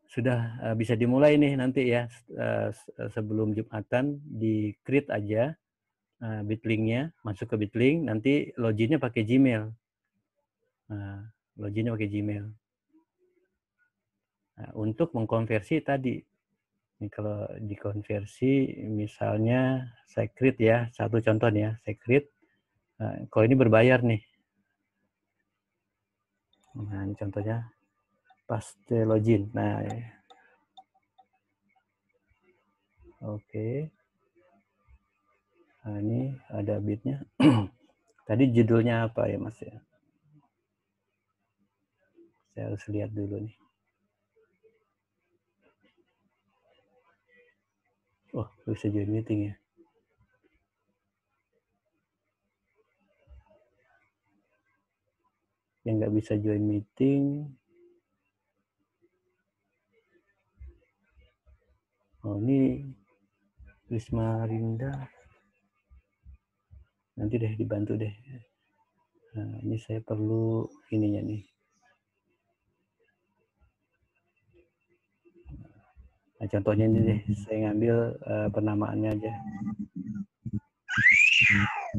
Sudah bisa dimulai nih nanti ya, sebelum Jumatan di create aja Bitlink-nya, masuk ke Bitlink, nanti loginnya pakai Gmail. Loginnya pakai Gmail. Untuk mengkonversi tadi, ini kalau dikonversi misalnya saya create ya, satu contoh nih ya, saya create. Kalau ini berbayar nih. Nah, ini contohnya paste login. Nah, oke. Nah, ini ada bitnya. Tadi judulnya apa ya, Mas ya? Saya harus lihat dulu nih. Oh, bisa join meeting ya. Yang nggak bisa join meeting. Oh, ini Risma Rinda. Nanti deh dibantu deh. Nah, ini saya perlu ininya nih. Nah, contohnya ini deh, saya ngambil penamaannya aja.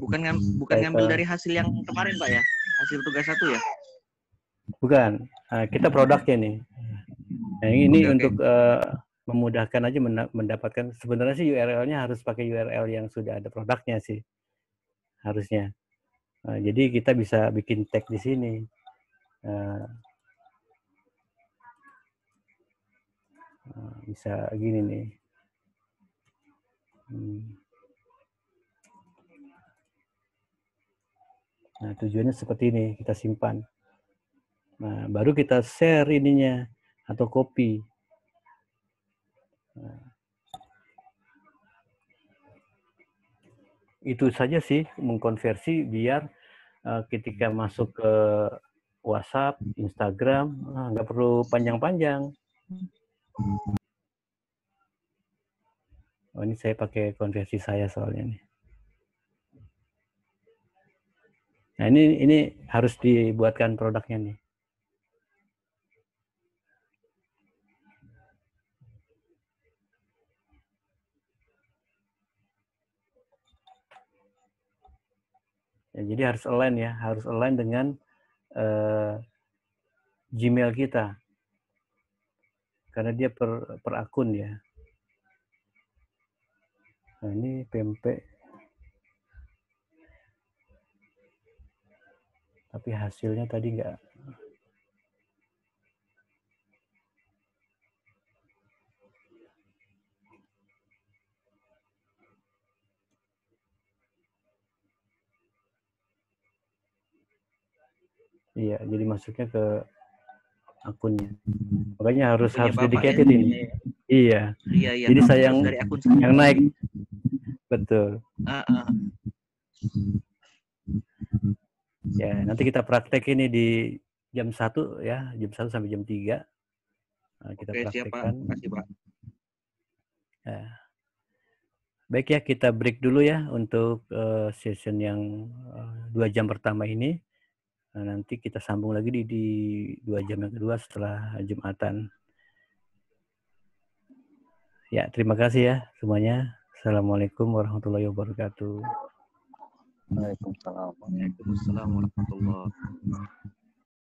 Bukan ngambil dari hasil yang kemarin Pak ya? Hasil tugas 1 ya? Bukan, kita produknya nih. Nah, ini Oke. untuk memudahkan aja mendapatkan, sebenarnya sih URL-nya harus pakai URL yang sudah ada produknya sih. Harusnya. Jadi kita bisa bikin tag di sini. Bisa gini nih. Nah, tujuannya seperti ini, kita simpan. Nah, baru kita share ininya atau copy. Itu saja sih, mengkonversi biar ketika masuk ke WhatsApp, Instagram, nggak perlu panjang-panjang. Oh, ini saya pakai konversi saya soalnya nih. Nah, ini harus dibuatkan produknya nih. Ya, jadi harus align dengan Gmail kita. Karena dia per akun ya. Nah, ini PMP. Tapi hasilnya tadi nggak. Iya, jadi masuknya ke akunnya. Makanya harus dedicated ya, ini. Iya. Jadi saya yang naik. Betul. Ya, nanti kita praktek ini di jam 1 ya, jam 1 sampai jam 3. Nah, kita praktekkan. Siap, Pak. Makasih, Pak. Ya. Baik ya, kita break dulu ya untuk session yang 2 jam pertama ini. Nah, nanti kita sambung lagi di 2 jam yang kedua setelah Jumatan. Ya, terima kasih ya semuanya. Assalamualaikum warahmatullahi wabarakatuh. Waalaikumsalam. Waalaikumsalam warahmatullahi wabarakatuh.